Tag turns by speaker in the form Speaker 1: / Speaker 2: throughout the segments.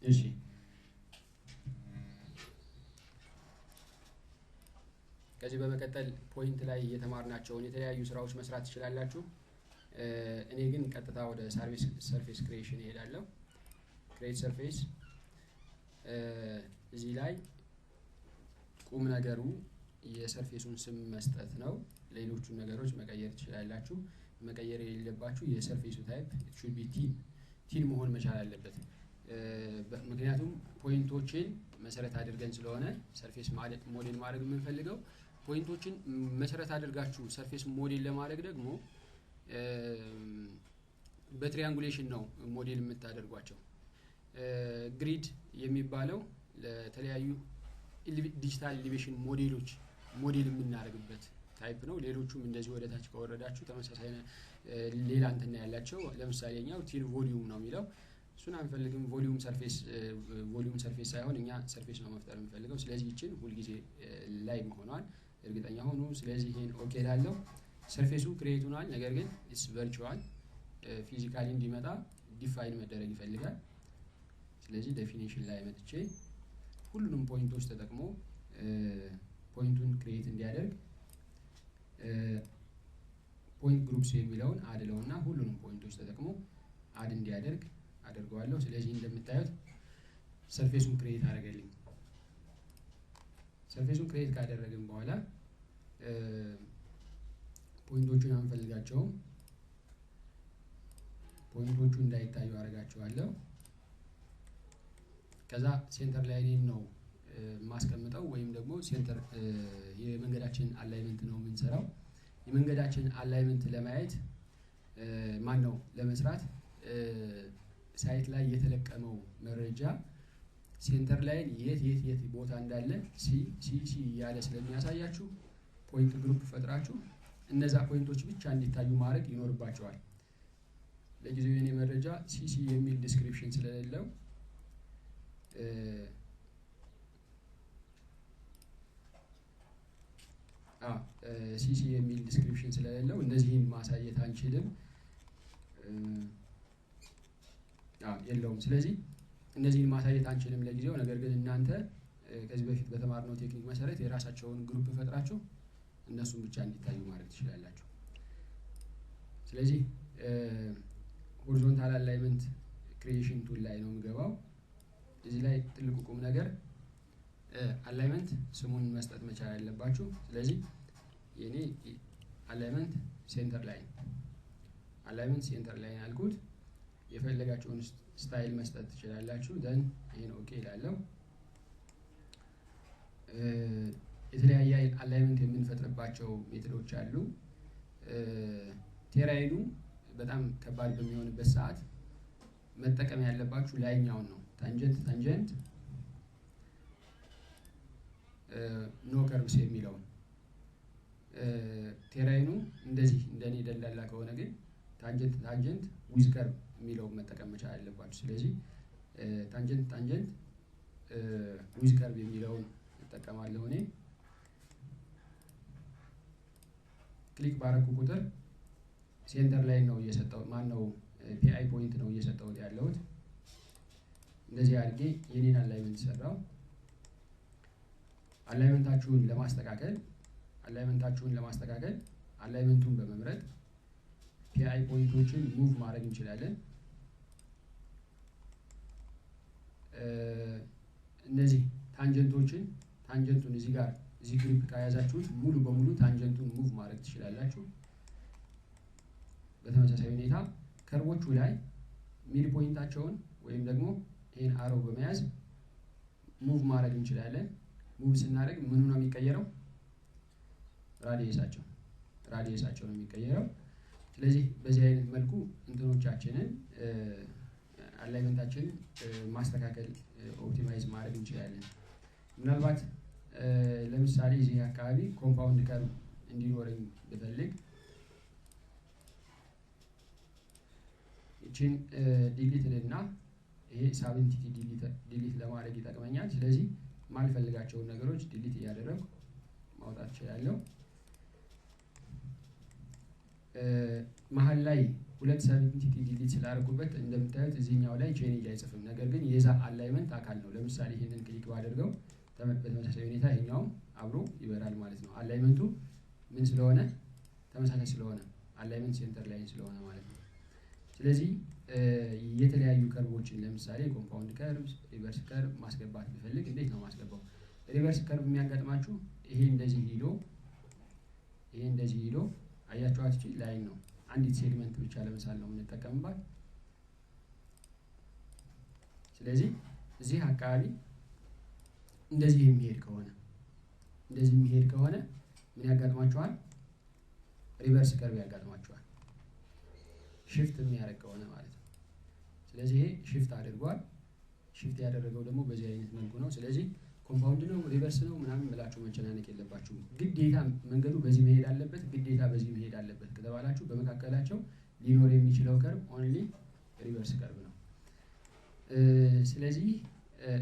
Speaker 1: እሺ ከዚህ በመቀጠል ፖይንት ላይ የተማርናቸውን የተለያዩ ስራዎች መስራት ትችላላችሁ። እኔ ግን ቀጥታ ወደ ሰርፌስ ክሪኤሽን እሄዳለሁ። ክሬት ሰርፌስ እዚህ ላይ ቁም ነገሩ የሰርፌሱን ስም መስጠት ነው። ሌሎቹን ነገሮች መቀየር ትችላላችሁ። መቀየር የሌለባችሁ የሰርፌሱ ታይፕ should be ቲን መሆን መቻል አለበት። ምክንያቱም ፖይንቶችን መሰረት አድርገን ስለሆነ ሰርፌስ ሞዴል ማድረግ የምንፈልገው ፖይንቶችን መሰረት አድርጋችሁ ሰርፌስ ሞዴል ለማድረግ ደግሞ በትሪያንጉሌሽን ነው ሞዴል የምታደርጓቸው። ግሪድ የሚባለው ለተለያዩ ዲጂታል ኤሊቬሽን ሞዴሎች ሞዴል የምናደርግበት ታይፕ ነው። ሌሎቹም እንደዚህ ወደ ታች ከወረዳችሁ ተመሳሳይ ሌላ እንትን ያላቸው ለምሳሌኛው ቲን ቮሊዩም ነው የሚለው እሱን አንፈልግም። ቮሊዩም ሰርፌስ ሳይሆን እኛ ሰርፌስ ነው መፍጠር የምንፈልገው። ስለዚህ ይችን ሁሉ ጊዜ ላይ መሆኗን እርግጠኛ ሆኑ። ስለዚህ ይሄን ኦኬ ላለው ሰርፌሱ ክሬት ሆኗል። ነገር ግን ኢትስ ቨርቹዋል ፊዚካሊ እንዲመጣ ዲፋይን መደረግ ይፈልጋል። ስለዚህ ዴፊኒሽን ላይ መጥቼ ሁሉንም ፖይንቶች ተጠቅሞ ፖይንቱን ክሬት እንዲያደርግ ፖይንት ግሩፕስ የሚለውን አድለውና ሁሉንም ፖይንቶች ተጠቅሞ አድ እንዲያደርግ አደርገዋለሁ። ስለዚህ እንደምታዩት ሰርፌሱን ክሬት አደረገልኝ። ሰርፌሱን ክሬት ካደረግን በኋላ ፖይንቶቹን አንፈልጋቸውም። ፖይንቶቹ እንዳይታዩ አደርጋቸዋለሁ። ከዛ ሴንተር ላይን ነው ማስቀምጠው ወይም ደግሞ ሴንተር የመንገዳችን አላይመንት ነው የምንሰራው። የመንገዳችን አላይመንት ለማየት ማን ነው ለመስራት ሳይት ላይ የተለቀመው መረጃ ሴንተር ላይን የት ቦታ እንዳለ ሲ ያለ ስለሚያሳያችሁ ፖይንት ግሩፕ ፈጥራችሁ እነዛ ፖይንቶች ብቻ እንዲታዩ ማድረግ ይኖርባቸዋል። ለጊዜው የኔ መረጃ ሲሲ የሚል ዲስክሪፕሽን ስለሌለው ሲሲ የሚል ዲስክሪፕሽን ስለሌለው እነዚህን ማሳየት አንችልም። የለውም። ስለዚህ እነዚህን ማሳየት አንችልም ለጊዜው። ነገር ግን እናንተ ከዚህ በፊት በተማርነው ቴክኒክ መሰረት የራሳቸውን ግሩፕ ፈጥራችሁ እነሱን ብቻ እንዲታዩ ማድረግ ትችላላችሁ። ስለዚህ ሆሪዞንታል አላይመንት ክሪኤሽን ቱል ላይ ነው የምገባው። እዚህ ላይ ትልቁ ቁም ነገር አላይመንት ስሙን መስጠት መቻል ያለባችሁ። ስለዚህ የኔ አላይመንት ሴንተር ላይን አልኩት። የፈለጋችሁን ስታይል መስጠት ትችላላችሁ። ደን ይሄን ኦኬ ይላለው። የተለያየ አላይመንት የምንፈጥርባቸው ሜትዶች አሉ። ቴራይኑ በጣም ከባድ በሚሆንበት ሰዓት መጠቀም ያለባችሁ ላይኛውን ነው። ታንጀንት ኖ ከርብስ የሚለውን ቴራይኑ እንደዚህ እንደኔ ደላላ ከሆነ ግን ታንጀንት ዊዝ ከርብ የሚለውን መጠቀም መቻል አለባችሁ። ስለዚህ ታንጀንት ዊዝ ከርብ የሚለውን እጠቀማለሁ እኔ። ክሊክ ባረኩ ቁጥር ሴንተር ላይ ነው እየሰጠው ማነው ፒአይ ፖይንት ነው እየሰጠው ያለሁት። እንደዚህ አድርጌ የኔን አላይመንት ሰራው። አላይመንታችሁን ለማስተካከል አላይመንቱን በመምረጥ ፒአይ ፖይንቶችን ሙቭ ማድረግ እንችላለን። እነዚህ ታንጀንቱን እዚህ ግሪፕ ከያዛችሁት ሙሉ በሙሉ ታንጀንቱን ሙቭ ማድረግ ትችላላችሁ። በተመሳሳይ ሁኔታ ከርቦቹ ላይ ሚድ ፖይንታቸውን ወይም ደግሞ ይሄን አሮ በመያዝ ሙቭ ማድረግ እንችላለን። ሙቭ ስናደርግ ምኑ ነው የሚቀየረው? ራዲየሳቸው ነው የሚቀየረው። ስለዚህ በዚህ አይነት መልኩ እንትኖቻችንን አላይመንታችንን ማስተካከል ኦፕቲማይዝ ማድረግ እንችላለን። ምናልባት ለምሳሌ እዚህ አካባቢ ኮምፓውንድ ከርቭ እንዲኖረኝ ብፈልግ እቺን ዲሊት እና ይሄ ሳብንቲቲ ዲሊት ለማድረግ ይጠቅመኛል። ስለዚህ ማልፈልጋቸውን ነገሮች ዲሊት እያደረግኩ ማውጣት እችላለሁ። መሀል ላይ ሁለት ሰብ ኢንቲቲ ዲሊት ስላደረኩበት እንደምታዩት እዚህኛው ላይ ቼንጅ አይጽፍም። ነገር ግን የዛ አላይመንት አካል ነው። ለምሳሌ ይሄንን ክሊክ ባደርገው በተመሳሳይ ሁኔታ ይሄኛው አብሮ ይበራል ማለት ነው። አላይመንቱ ምን ስለሆነ ተመሳሳይ ስለሆነ አላይመንት ሴንተር ላይን ስለሆነ ማለት ነው። ስለዚህ የተለያዩ ከርቦችን ለምሳሌ ኮምፓውንድ ከርቭ፣ ሪቨርስ ከርቭ ማስገባት ብፈልግ እንዴት ነው ማስገባው? ሪቨርስ ከርቭ የሚያጋጥማችሁ ይሄ እንደዚህ ሄዶ አያችኋት እቺ ላይን ነው። አንዲት ሴግመንት ብቻ ለምሳሌ ነው የምንጠቀምባት። ስለዚህ እዚህ አካባቢ እንደዚህ የሚሄድ ከሆነ ምን ያጋጥማችኋል? ሪቨርስ ከርቭ ያጋጥማችኋል። ሽፍት የሚያደርግ ከሆነ ማለት ነው። ስለዚህ ይሄ ሽፍት አድርጓል። ሽፍት ያደረገው ደግሞ በዚህ አይነት መልኩ ነው። ስለዚህ ኮምፓውንድ ነው ሪቨርስ ነው ምናምን ብላችሁ መጨናነቅ የለባችሁም። ግዴታ መንገዱ በዚህ መሄድ አለበት፣ ግዴታ በዚህ መሄድ አለበት ከተባላችሁ በመካከላቸው ሊኖር የሚችለው ከርቭ ኦንሊ ሪቨርስ ከርቭ ነው። ስለዚህ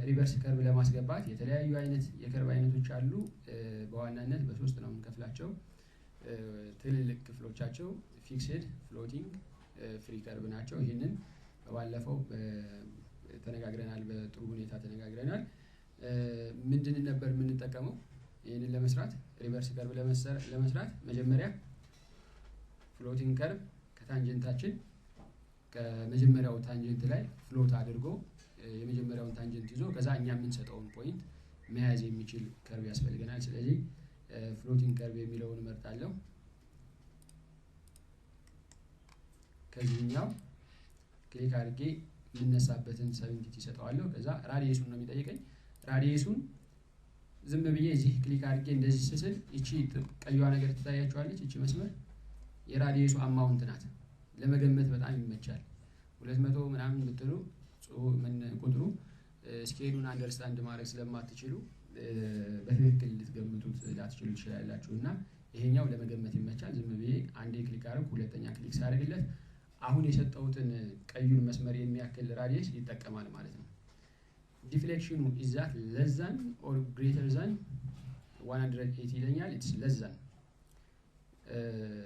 Speaker 1: ሪቨርስ ከርቭ ለማስገባት የተለያዩ አይነት የከርቭ አይነቶች አሉ። በዋናነት በሶስት ነው የምንከፍላቸው። ትልልቅ ክፍሎቻቸው ፊክስድ፣ ፍሎቲንግ፣ ፍሪ ከርቭ ናቸው። ይህንን ባለፈው ተነጋግረናል፣ በጥሩ ሁኔታ ተነጋግረናል። ምንድን ነበር የምንጠቀመው? ይህንን ለመስራት ሪቨርስ ከርቭ ለመስራት መጀመሪያ ፍሎቲንግ ከርቭ ከታንጀንታችን ከመጀመሪያው ታንጀንት ላይ ፍሎት አድርጎ የመጀመሪያውን ታንጀንት ይዞ ከዛ እኛ የምንሰጠውን ፖይንት መያዝ የሚችል ከርቭ ያስፈልገናል። ስለዚህ ፍሎቲንግ ከርቭ የሚለውን እመርጣለሁ። ከዚህኛው ክሊክ አድርጌ የምነሳበትን ሰብኢንቲቲ ይሰጠዋለሁ። ከዛ ራዲየሱን ነው የሚጠይቀኝ። ራዲየሱን ዝም ብዬ እዚህ ክሊክ አድርጌ እንደዚህ ስስል እቺ ቀይዋ ነገር ትታያችኋለች። እቺ መስመር የራዲየሱ አማውንት ናት። ለመገመት በጣም ይመቻል። 200 ምናምን ብትሉ ቁጥሩ ስኬሉን አንደርስታንድ ማድረግ ስለማትችሉ በትክክል ልትገምቱት ላትችሉ ትችላላችሁ። እና ይሄኛው ለመገመት ይመቻል። ዝም ብዬ አንዴ ክሊክ አድርግ፣ ሁለተኛ ክሊክ ሳደርግለት አሁን የሰጠውትን ቀዩን መስመር የሚያክል ራዲየስ ይጠቀማል ማለት ነው። ዲፍሌክሽኑ is that less than or greater than 180 ይለኛል። it's less than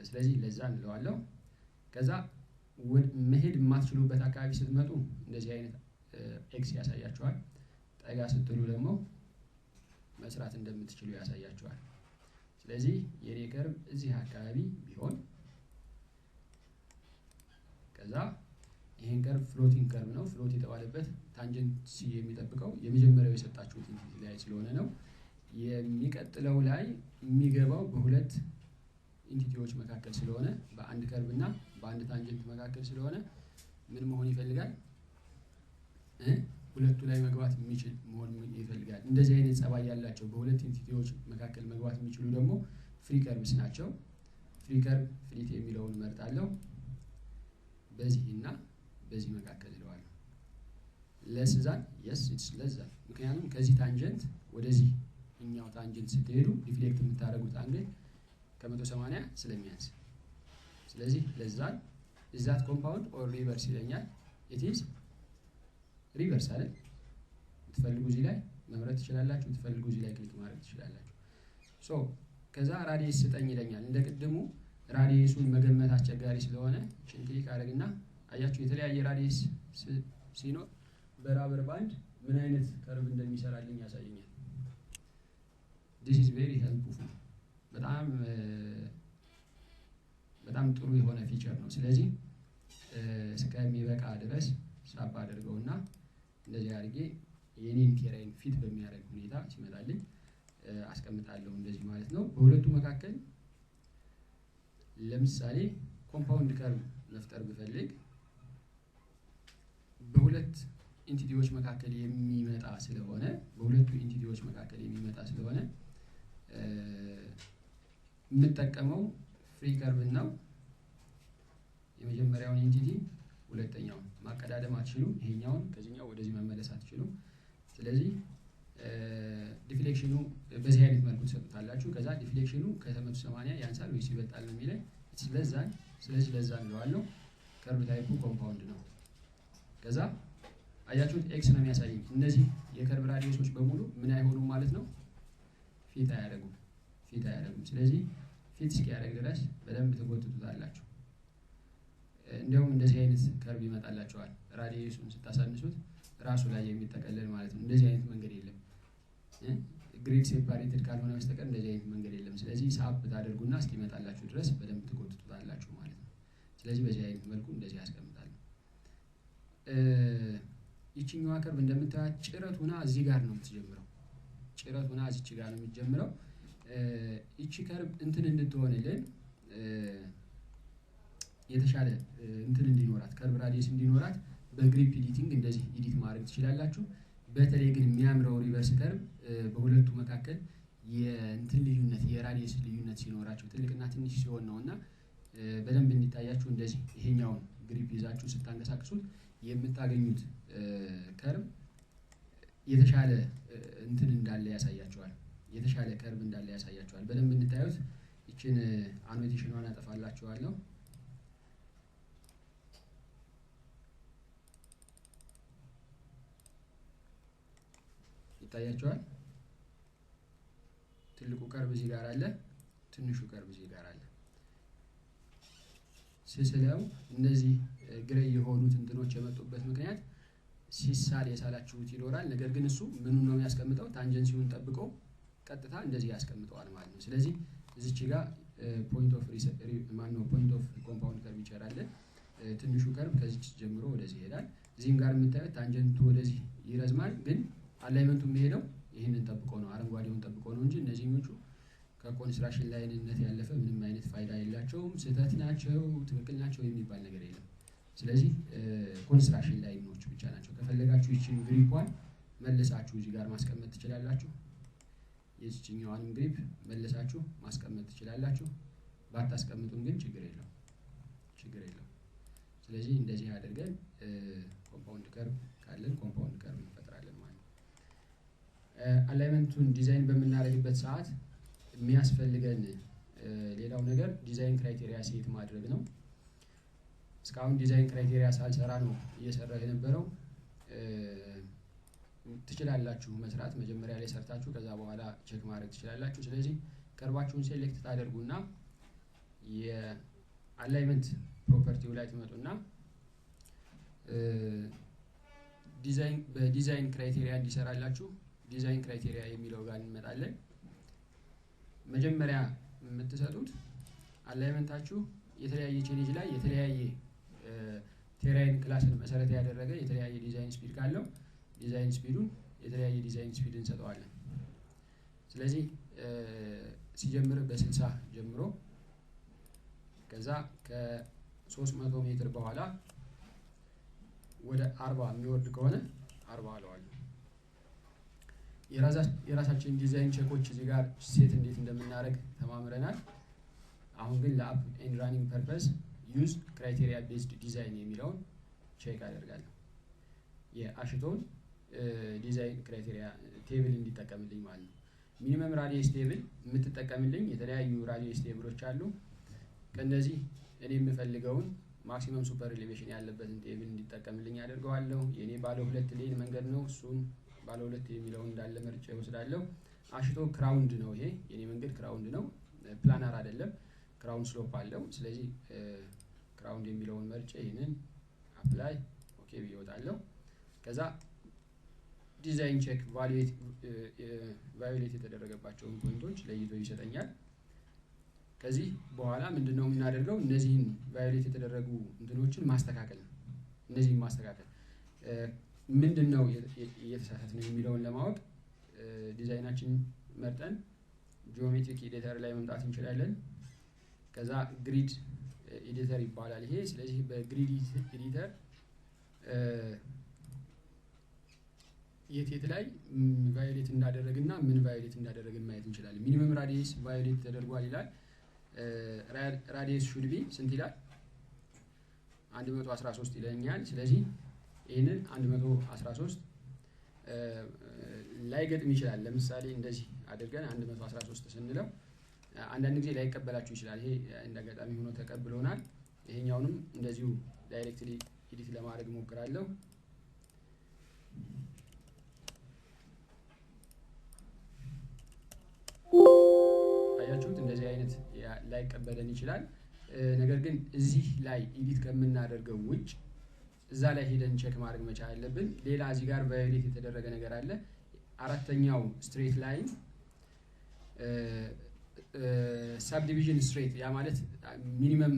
Speaker 1: ስለዚህ less than እንለዋለሁ። ከዛ መሄድ የማትችሉበት አካባቢ ስትመጡ እንደዚህ አይነት ኤክስ ያሳያችኋል። ጠጋ ስትሉ ደግሞ መስራት እንደምትችሉ ያሳያችኋል። ስለዚህ የኔ ከርቭ እዚህ አካባቢ ቢሆን ከዛ ይሄን ከርቭ ፍሎቲንግ ከርቭ ነው። ፍሎት የተባለበት ታንጀንት ሲ የሚጠብቀው የመጀመሪያው የሰጣችሁት ኢንቲቲ ላይ ስለሆነ ነው። የሚቀጥለው ላይ የሚገባው በሁለት ኢንቲቲዎች መካከል ስለሆነ በአንድ ከርቭ እና በአንድ ታንጀንት መካከል ስለሆነ ምን መሆን ይፈልጋል? ሁለቱ ላይ መግባት የሚችል መሆን ይፈልጋል። እንደዚህ አይነት ጸባይ ያላቸው በሁለት ኢንቲቲዎች መካከል መግባት የሚችሉ ደግሞ ፍሪ ከርቭስ ናቸው። ፍሪ ከርቭ ፍሊት የሚለውን መርጣለሁ። በዚህና በዚህ መካከል ይለዋል። ለስ ዛን yes it's less than ምክንያቱም ከዚህ ታንጀንት ወደዚህ እኛው ታንጀንት ስትሄዱ ዲፍሌክት የምታደርጉት አንግል ከ180 ስለሚያንስ ስለዚህ ለዛን is that compound or reverse ይለኛል። it is reverse አይደል? ትፈልጉ እዚህ ላይ መምረጥ ትችላላችሁ፣ ትፈልጉ እዚህ ላይ ክሊክ ማድረግ ትችላላችሁ። ሶ ከዛ ራዲየስ ስጠኝ ይለኛል። እንደቀድሙ ራዲየሱን መገመት አስቸጋሪ ስለሆነ እቺን ክሊክ አድርግና አያችሁ የተለያየ ራዲየስ ሲኖር በራበር ባንድ ምን አይነት ከርቭ እንደሚሰራልኝ ያሳየኛል። this is very helpful በጣም ጥሩ የሆነ ፊቸር ነው። ስለዚህ እስከሚበቃ ድረስ ሳብ አድርገውና እንደዚህ አድርጌ የኔን ቴራይን ፊት በሚያደርግ ሁኔታ ሲመጣልኝ አስቀምጣለሁ እንደዚህ ማለት ነው። በሁለቱ መካከል ለምሳሌ ኮምፓውንድ ከርቭ መፍጠር ብፈልግ በሁለት ኢንቲቲዎች መካከል የሚመጣ ስለሆነ የምጠቀመው ፍሪ ከርቭ ነው። የመጀመሪያውን ኢንቲቲ ሁለተኛውን ማቀዳደም አትችሉ። ይሄኛውን ከዚህኛው ወደዚህ መመለስ አትችሉ። ስለዚህ ዲፍሌክሽኑ በዚህ አይነት መልኩ ተሰጥታላችሁ። ከዛ ዲፍሌክሽኑ ከ180 ያንሳል ወይስ ይበልጣል ነው የሚለው። ስለዚህ ለዛን ነው ከርቭ ታይፑ ኮምፓውንድ ነው። ከዛ አያችሁት ኤክስ ነው የሚያሳየኝ። እነዚህ የከርቭ ራዲየሶች በሙሉ ምን አይሆኑም ማለት ነው፣ ፊት አያደርጉም። ስለዚህ ፊት እስኪያደርግ ድረስ በደንብ ትጎትቱታላችሁ። እንደውም እንደዚህ አይነት ከርብ ይመጣላችኋል። ራዲየሱን ስታሳንሱት ራሱ ላይ የሚጠቀለል ማለት ነው። እንደዚህ አይነት መንገድ የለም። ግሪድ ሴፓሬትድ ካልሆነ በስተቀር እንደዚህ አይነት መንገድ የለም። ስለዚህ ሳብ ታደርጉና እስኪመጣላችሁ ድረስ በደንብ ትጎትቱታላችሁ ማለት ነው። ስለዚህ በዚህ አይነት መልኩ እንደዚህ ያስቀምጣል። ይቺኛዋ ከርብ እንደምታዩት ጭረቱና እዚህ ጋር ነው የምትጀምረው። ጭረቱና እዚች ጋር ነው የሚጀምረው። ይቺ ከርብ እንትን እንድትሆንልን የተሻለ እንትን እንዲኖራት ከርብ ራዲየስ እንዲኖራት በግሪፕ ኤዲቲንግ እንደዚህ ኤዲት ማድረግ ትችላላችሁ። በተለይ ግን የሚያምረው ሪቨርስ ከርብ በሁለቱ መካከል የእንትን ልዩነት የራዲየስ ልዩነት ሲኖራቸው ትልቅና ትንሽ ሲሆን ነውና በደንብ እንዲታያችሁ እንደዚህ ይሄኛውን ግሪፕ ይዛችሁ ስታንቀሳቅሱት የምታገኙት ከርብ የተሻለ እንትን እንዳለ ያሳያችኋል። የተሻለ ከርብ እንዳለ ያሳያችኋል። በደንብ እንታዩት። ይችን አኖቴሽኗን አጠፋላችኋለሁ። ይታያችኋል። ትልቁ ከርብ እዚህ ጋር አለ፣ ትንሹ ከርብ እዚህ ጋር አለ። ስስለው እነዚህ ግሬይ የሆኑት እንትኖች የመጡበት ምክንያት ሲሳል የሳላችሁት ይኖራል። ነገር ግን እሱ ምኑን ነው የሚያስቀምጠው? ታንጀንሲውን ጠብቆ ቀጥታ እንደዚህ ያስቀምጠዋል ማለት ነው። ስለዚህ እዚች ጋር ፖይንት ኦፍ ኮምፓውንድ ከርቪቸር አለ። ትንሹ ከርብ ከዚች ጀምሮ ወደዚህ ይሄዳል። እዚህም ጋር የምታዩት ታንጀንቱ ወደዚህ ይረዝማል፣ ግን አላይመንቱ የሚሄደው ይህንን ጠብቆ ነው፣ አረንጓዴውን ጠብቆ ነው እንጂ እነዚህኞቹ ከኮንስትራክሽን ላይንነት ያለፈ ምንም አይነት ፋይዳ የላቸውም። ስህተት ናቸው፣ ትክክል ናቸው የሚባል ነገር የለም። ስለዚህ ኮንስትራክሽን ላይኖች ብቻ ናቸው። ከፈለጋችሁ ይችን ግሪፓን መልሳችሁ እዚህ ጋር ማስቀመጥ ትችላላችሁ። የዚህኛዋንም ግሪፕ መልሳችሁ ማስቀመጥ ትችላላችሁ። ባታስቀምጡም ግን ችግር የለው። ስለዚህ እንደዚህ አድርገን ኮምፓውንድ ከርብ ካለን ኮምፓውንድ ከርብ እንፈጥራለን ማለት ነው። አላይመንቱን ዲዛይን በምናደርግበት ሰዓት የሚያስፈልገን ሌላው ነገር ዲዛይን ክራይቴሪያ ሴት ማድረግ ነው። እስካሁን ዲዛይን ክራይቴሪያ ሳልሰራ ነው እየሰራ የነበረው። ትችላላችሁ መስራት፣ መጀመሪያ ላይ ሰርታችሁ ከዛ በኋላ ቼክ ማድረግ ትችላላችሁ። ስለዚህ ከርባችሁን ሴሌክት ታደርጉና የአላይመንት ፕሮፐርቲው ላይ ትመጡና በዲዛይን ክራይቴሪያ እንዲሰራላችሁ ዲዛይን ክራይቴሪያ የሚለው ጋር እንመጣለን። መጀመሪያ የምትሰጡት አላይመንታችሁ የተለያየ ቼሌንጅ ላይ የተለያየ ቴራይን ክላስን መሰረት ያደረገ የተለያየ ዲዛይን ስፒድ ካለው ዲዛይን ስፒዱን የተለያየ ዲዛይን ስፒድ እንሰጠዋለን። ስለዚህ ሲጀምር በ60 ጀምሮ ከዛ ከ300 ሜትር በኋላ ወደ 40 የሚወርድ ከሆነ 40 አለዋለሁ። የራሳችን ዲዛይን ቼኮች እዚህ ጋር ሴት እንዴት እንደምናደርግ ተማምረናል። አሁን ግን ለአፕ ኤንድ ራኒንግ ፐርፐስ ዩዝ ክራይቴሪያ ቤዝድ ዲዛይን የሚለውን ቼክ አደርጋለሁ። የአሽቶን ዲዛይን ክራይቴሪያ ቴብል እንዲጠቀምልኝ ማለት ነው። ሚኒመም ራዲየስ ቴብል የምትጠቀምልኝ የተለያዩ ራዲየስ ቴብሎች አሉ። ከነዚህ እኔ የምፈልገውን ማክሲመም ሱፐር ኤሌቬሽን ያለበትን ቴብል እንዲጠቀምልኝ አደርገዋለሁ። የኔ ባለ 2 ሌን መንገድ ነው። እሱን ባለ 2 የሚለውን እንዳለ መርጬ ወስዳለሁ። አሽቶ ክራውንድ ነው። ይሄ የኔ መንገድ ክራውንድ ነው፣ ፕላናር አይደለም። ክራውንድ ስሎፕ አለው። ስለዚህ ክራውንድ የሚለውን መርጬ ይሄንን አፕላይ ኦኬ ብዬ እወጣለሁ። ከዛ ዲዛይን ቼክ ቫዮሌት የተደረገባቸውን ፖይንቶች ለይቶ ይሰጠኛል። ከዚህ በኋላ ምንድነው የምናደርገው? እነዚህን ቫዮሌት የተደረጉ እንትኖችን ማስተካከል ነው። እነዚህን ማስተካከል ምንድነው እየተሳሳተ ነው የሚለውን ለማወቅ ዲዛይናችን መርጠን ጂኦሜትሪክ ኤዲተር ላይ መምጣት እንችላለን። ከዛ ግሪድ ኤዲተር ይባላል ይሄ። ስለዚህ በግሪድ ኤዲተር የት ላይ ቫዮሌት እንዳደረግና ምን ቫዮሌት እንዳደረግን ማየት እንችላለን። ሚኒመም ራዲየስ ቫዮሌት ተደርጓል ይላል። ራዲየስ ሹድ ቢ ስንት ይላል? 113 ይለኛል። ስለዚህ ይሄንን 113 ላይገጥም ይችላል። ለምሳሌ እንደዚህ አድርገን 113 ስንለው አንዳንድ ጊዜ ላይቀበላችሁ ይችላል። ይሄ እንደገጣሚ ሆኖ ተቀብሎናል። ይሄኛውንም እንደዚሁ ዳይሬክትሊ ኤዲት ለማድረግ ሞክራለሁ። አያችሁት? እንደዚህ አይነት ላይቀበለን ይችላል። ነገር ግን እዚህ ላይ ኤዲት ከምናደርገው ውጭ እዛ ላይ ሄደን ቼክ ማድረግ መቻል አለብን። ሌላ እዚህ ጋር ቫዮሌት የተደረገ ነገር አለ። አራተኛው ስትሬት ላይን ሳብዲቪዥን ስትሬት ያ ማለት ሚኒመም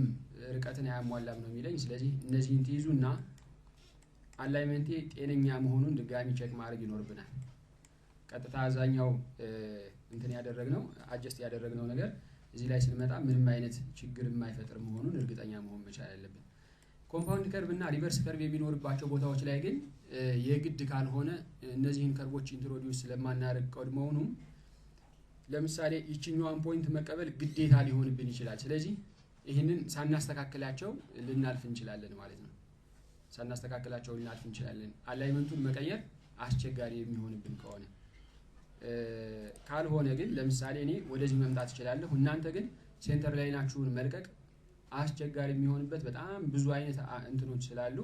Speaker 1: ርቀትን አያሟላም ነው የሚለኝ። ስለዚህ እነዚህን ትይዙና አላይመንቴ ጤነኛ መሆኑን ድጋሚ ቼክ ማድረግ ይኖርብናል። ቀጥታ አዛኛው እንትን ያደረግነው አጀስት ያደረግነው ነገር እዚህ ላይ ስንመጣ ምንም አይነት ችግር የማይፈጥር መሆኑን እርግጠኛ መሆን መቻል አለብን። ኮምፓውንድ ከርቭ እና ሪቨርስ ከርቭ የሚኖርባቸው ቦታዎች ላይ ግን የግድ ካልሆነ እነዚህን ከርቮች ኢንትሮዲዩስ ስለማናደርግ ቀድሞውኑ ለምሳሌ ይችኛዋን ፖይንት መቀበል ግዴታ ሊሆንብን ይችላል። ስለዚህ ይህንን ሳናስተካክላቸው ልናልፍ እንችላለን ማለት ነው። ሳናስተካክላቸው ልናልፍ እንችላለን። አላይመንቱን መቀየር አስቸጋሪ የሚሆንብን ከሆነ ካልሆነ ግን ለምሳሌ እኔ ወደዚህ መምጣት እችላለሁ። እናንተ ግን ሴንተር ላይናችሁን መልቀቅ አስቸጋሪ የሚሆንበት በጣም ብዙ አይነት እንትኖች ስላሉ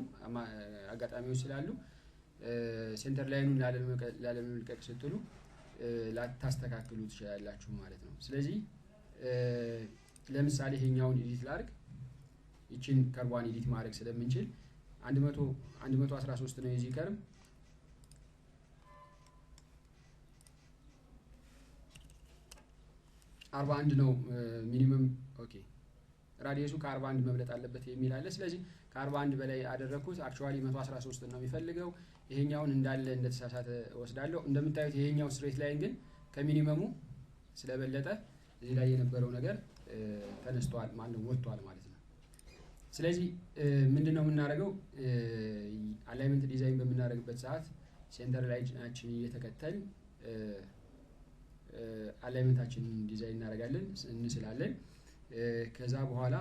Speaker 1: አጋጣሚዎች ስላሉ ሴንተር ላይኑን ላለመልቀቅ ስትሉ ላታስተካክሉ ትችላላችሁ ማለት ነው። ስለዚህ ለምሳሌ ይሄኛውን ኤዲት ላድርግ። ይችን ከርቧን ኤዲት ማድረግ ስለምንችል 113 ነው የዚህ ከርብ 41 ነው ሚኒመም። ኦኬ ራዲየሱ ከ41 መብለጥ አለበት የሚል አለ። ስለዚህ ከ41 በላይ አደረኩት። አክቹአሊ 113 ነው የሚፈልገው። ይሄኛውን እንዳለ እንደተሳሳተ ወስዳለሁ። እንደምታዩት ይሄኛው ስትሬት ላይን ግን ከሚኒመሙ ስለበለጠ እዚህ ላይ የነበረው ነገር ተነስቷል ማለት ነው፣ ወጥቷል ማለት ነው። ስለዚህ ምንድነው የምናደርገው? አላይመንት ዲዛይን በምናደርግበት ሰዓት ሴንተር ላይናችን እየተከተል አላይመንታችንን ዲዛይን እናደርጋለን፣ እንስላለን። ከዛ በኋላ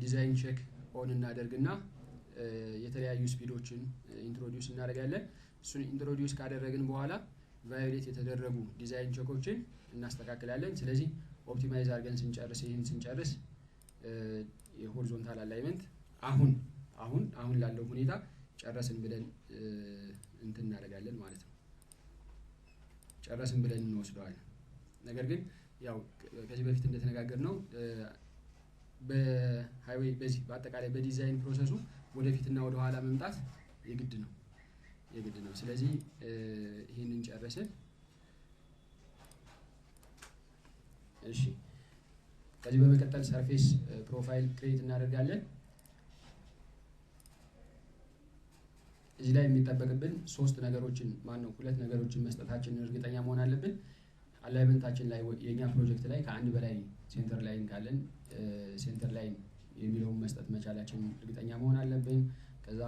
Speaker 1: ዲዛይን ቼክ ኦን እናደርግና የተለያዩ ስፒዶችን ኢንትሮዲዩስ እናደርጋለን። እሱን ኢንትሮዲዩስ ካደረግን በኋላ ቫዮሌት የተደረጉ ዲዛይን ቼኮችን እናስተካክላለን። ስለዚህ ኦፕቲማይዝ አድርገን ስንጨርስ የሆሪዞንታል አላይመንት አሁን ላለው ሁኔታ ጨረስን ብለን እንትን እናደርጋለን ማለት ነው። ጨረስን ብለን እንወስደዋለን። ነገር ግን ያው ከዚህ በፊት እንደተነጋገርነው በሃይዌይ በዚህ በአጠቃላይ በዲዛይን ፕሮሰሱ ወደፊትና ወደ ኋላ መምጣት የግድ ነው። ስለዚህ ይሄንን ጨረስን። እሺ ከዚህ በመቀጠል ሰርፌስ ፕሮፋይል ክሬት እናደርጋለን። እዚህ ላይ የሚጠበቅብን ሁለት ነገሮችን መስጠታችንን እርግጠኛ መሆን አለብን። አላይመንታችን ላይ የኛ ፕሮጀክት ላይ ከአንድ በላይ ሴንተር ላይን ካለን ሴንተር ላይን የሚለውን መስጠት መቻላችን እርግጠኛ መሆን አለብን። ከዛ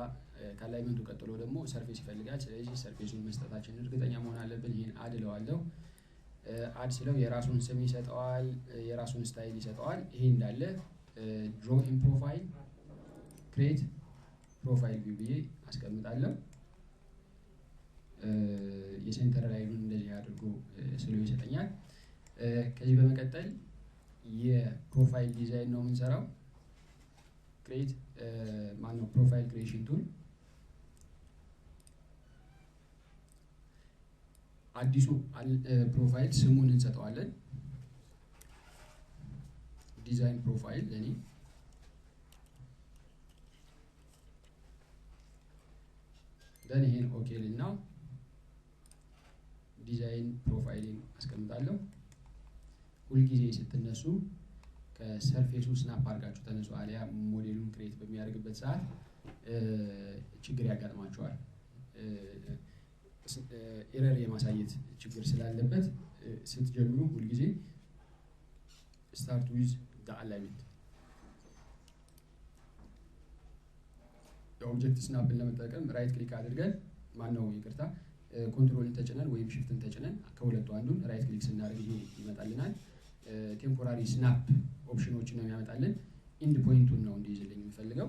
Speaker 1: ከአላይመንቱ ቀጥሎ ደግሞ ሰርፌስ ይፈልጋል። ስለዚህ ሰርፌሱን መስጠታችንን እርግጠኛ መሆን አለብን። ይሄን አድ እለዋለሁ። አድ ስለው የራሱን ስም ይሰጠዋል፣ የራሱን ስታይል ይሰጠዋል። ይሄ እንዳለ ድሮ ኢን ፕሮፋይል ክሬት ፕሮፋይል ቪው ብዬ አስቀምጣለሁ። የሴንተር ላይኑን እንደዚህ አድርጎ ስለው ይሰጠኛል። ከዚህ በመቀጠል የፕሮፋይል ዲዛይን ነው የምንሰራው። ክሬት ፕሮፋይል ክሬሽን ቱል አዲሱ ፕሮፋይል ስሙን እንሰጠዋለን። ዲዛይን ፕሮፋይል ለኔ ደን ይሄን ኦኬ ልና ዲዛይን ፕሮፋይልን አስቀምጣለሁ። ሁልጊዜ ስትነሱ ከሰርፌሱ ስናፕ አድርጋችሁ ተነሱ፣ አሊያ ሞዴሉን ክሬት በሚያደርግበት ሰዓት ችግር ያጋጥማቸዋል። ኤረር የማሳየት ችግር ስላለበት ስትጀምሩ ሁልጊዜ ስታርት ዊዝ ዘ አላይመንት። የኦብጀክት ስናፕን ለመጠቀም ራይት ክሊክ አድርገን ኮንትሮልን ተጭነን ወይም ሽፍትን ተጭነን ከሁለቱ አንዱን ራይት ክሊክ ስናደርግ ይሄ ይመጣልናል። ቴምፖራሪ ስናፕ ኦፕሽኖችን ነው የሚያመጣልን። ኢንድ ፖይንቱን ነው እንዲይዝልኝ የምፈልገው።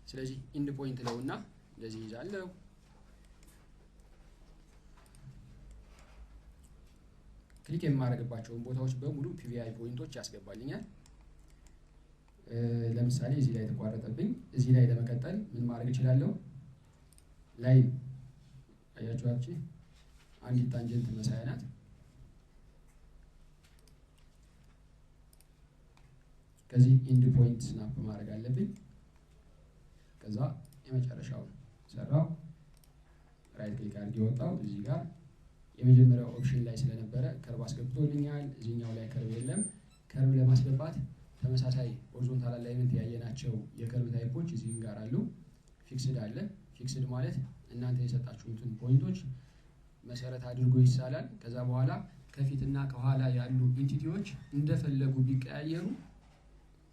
Speaker 1: ስለዚህ ኢንድ ፖይንት ለውና እንደዚህ ይዛለሁ። ክሊክ የማደርግባቸውን ቦታዎች በሙሉ ፒቪአይ ፖይንቶች ያስገባልኛል። ለምሳሌ እዚህ ላይ ተቋረጠብኝ። እዚህ ላይ ለመቀጠል ምን ማድረግ እችላለሁ? ላይን አያችኋችሁ፣ አንዲት ታንጀንት መሳያ ናት። ከዚህ ኢንድ ፖይንት ስናፕ ማድረግ አለብኝ። ከዛ የመጨረሻው ሰራው ራይት ክሊክ አድርጌ ወጣው። እዚህ ጋር የመጀመሪያው ኦፕሽን ላይ ስለነበረ ከርቭ አስገብቶልኛል። እዚህኛው ላይ ከርቭ የለም። ከርቭ ለማስገባት ተመሳሳይ ሆሪዞንታል አላይመንት ያየናቸው የከርቭ ታይፖች እዚህ ጋር አሉ። ፊክስድ አለ። ፊክስድ ማለት እናንተ የሰጣችሁትን ፖይንቶች መሰረት አድርጎ ይሳላል። ከዛ በኋላ ከፊትና ከኋላ ያሉ ኢንቲቲዎች እንደፈለጉ ቢቀያየሩ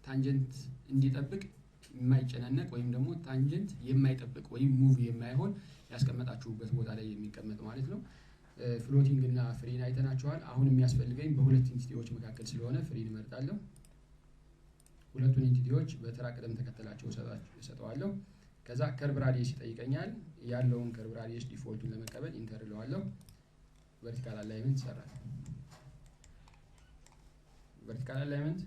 Speaker 1: ታንጀንት እንዲጠብቅ የማይጨናነቅ ወይም ደግሞ ታንጀንት የማይጠብቅ ወይም ሙቭ የማይሆን ያስቀመጣችሁበት ቦታ ላይ የሚቀመጥ ማለት ነው። ፍሎቲንግ እና ፍሪን አይተናቸዋል። አሁን የሚያስፈልገኝ በሁለት ኢንቲቲዎች መካከል ስለሆነ ፍሪን እመርጣለሁ። ሁለቱን ኢንቲቲዎች በተራ ቅደም ተከተላቸው እሰጠዋለሁ። ከዛ ከርቭ ራዲየስ ይጠይቀኛል። ያለውን ከርቭ ራዲየስ ዲፎልቱን ለመቀበል ኢንተር እለዋለሁ። ቨርቲካል አላይመንት ይሰራል። ቨርቲካል አላይመንት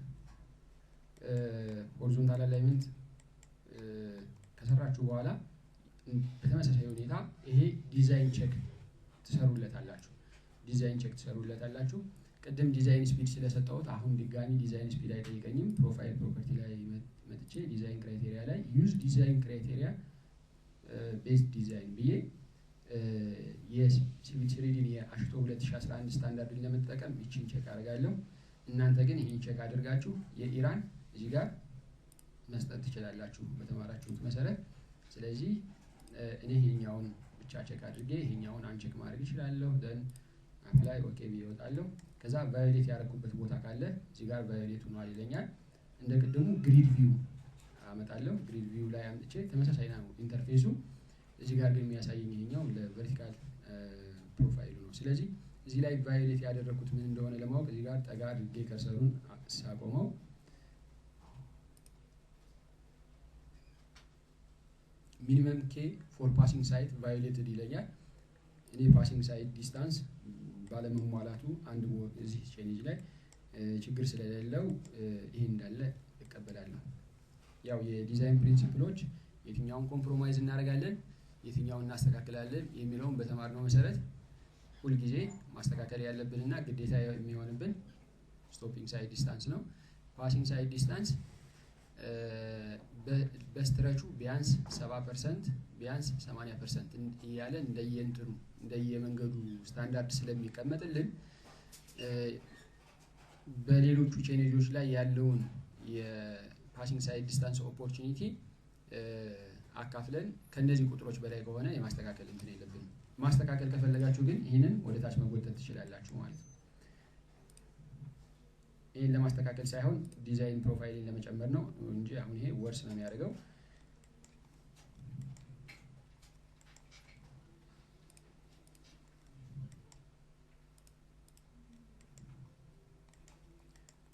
Speaker 1: ሆሪዞንታል አላይመንት ከሰራችሁ በኋላ በተመሳሳይ ሁኔታ ይሄ ዲዛይን ቼክ ትሰሩለታላችሁ። ዲዛይን ቼክ ትሰሩለታላችሁ። ቅድም ዲዛይን ስፒድ ስለሰጠሁት አሁን ድጋሚ ዲዛይን ስፒድ አይጠይቀኝም። ፕሮፋይል ፕሮፐርቲ ላይ መጥቼ ዲዛይን ክራይቴሪያ ላይ ዩዝ ዲዛይን ክራይቴሪያ ቤዝድ ዲዛይን ብዬ የሲቪል 3ዲን የአሽቶ 2011 ስታንዳርድን ለመጠቀም ይችን ቼክ አደርጋለሁ። እናንተ ግን ይህን ቼክ አድርጋችሁ የኢራን እዚህ ጋር መስጠት ትችላላችሁ በተማራችሁት መሰረት። ስለዚህ እኔ ይሄኛውን ብቻ ቼክ አድርጌ ይሄኛውን አንቼክ ማድረግ እችላለሁ። ደን አፕላይ ኦኬ ብዬ እወጣለሁ። ከዛ ቫዮሌት ያደረኩበት ቦታ ካለ እዚህ ጋር ቫዮሌት ሆኗል ይለኛል። እንደ ቅድሙ ግሪድ ቪው አመጣለሁ። ግሪድ ቪው ላይ አምጥቼ ተመሳሳይ ነው ኢንተርፌሱ። እዚህ ጋር ግን የሚያሳየኝ ይሄኛው ለቨርቲካል ፕሮፋይሉ ነው። ስለዚህ እዚህ ላይ ቫዮሌት ያደረኩት ምን እንደሆነ ለማወቅ እዚህ ጋር ጠጋ አድርጌ ከርሰሩን ሳቆመው ሚኒመም ኬ ፎር ፓሲንግ ሳይት ቫዮሌትድ ይለኛል። እኔ ፓሲንግ ሳይት ዲስታንስ ባለመሟላቱ አንድ እዚህ ቼንጅ ላይ ችግር ስለሌለው ይሄ እንዳለ እቀበላለሁ። ያው የዲዛይን ፕሪንሲፕሎች የትኛውን ኮምፕሮማይዝ እናደርጋለን፣ የትኛውን እናስተካክላለን የሚለውን በተማርነው መሰረት ሁልጊዜ ማስተካከል ያለብንና ግዴታ የሚሆንብን ስቶፒንግ ሳይት ዲስታንስ ነው። ፓሲንግ ሳይት ዲስታንስ በስትረቹ ቢያንስ 70% ቢያንስ 80% እያለ እንደየእንትኑ እንደየመንገዱ ስታንዳርድ ስለሚቀመጥልን በሌሎቹ ቼኔጆች ላይ ያለውን የፓሲንግ ሳይት ዲስታንስ ኦፖርቹኒቲ አካፍለን ከነዚህ ቁጥሮች በላይ ከሆነ የማስተካከል እንትን የለብንም። ማስተካከል ከፈለጋችሁ ግን ይህንን ወደ ታች መጎተት ትችላላችሁ ማለት ነው። ይህን ለማስተካከል ሳይሆን ዲዛይን ፕሮፋይልን ለመጨመር ነው እንጂ አሁን ይሄ ወርስ ነው የሚያደርገው።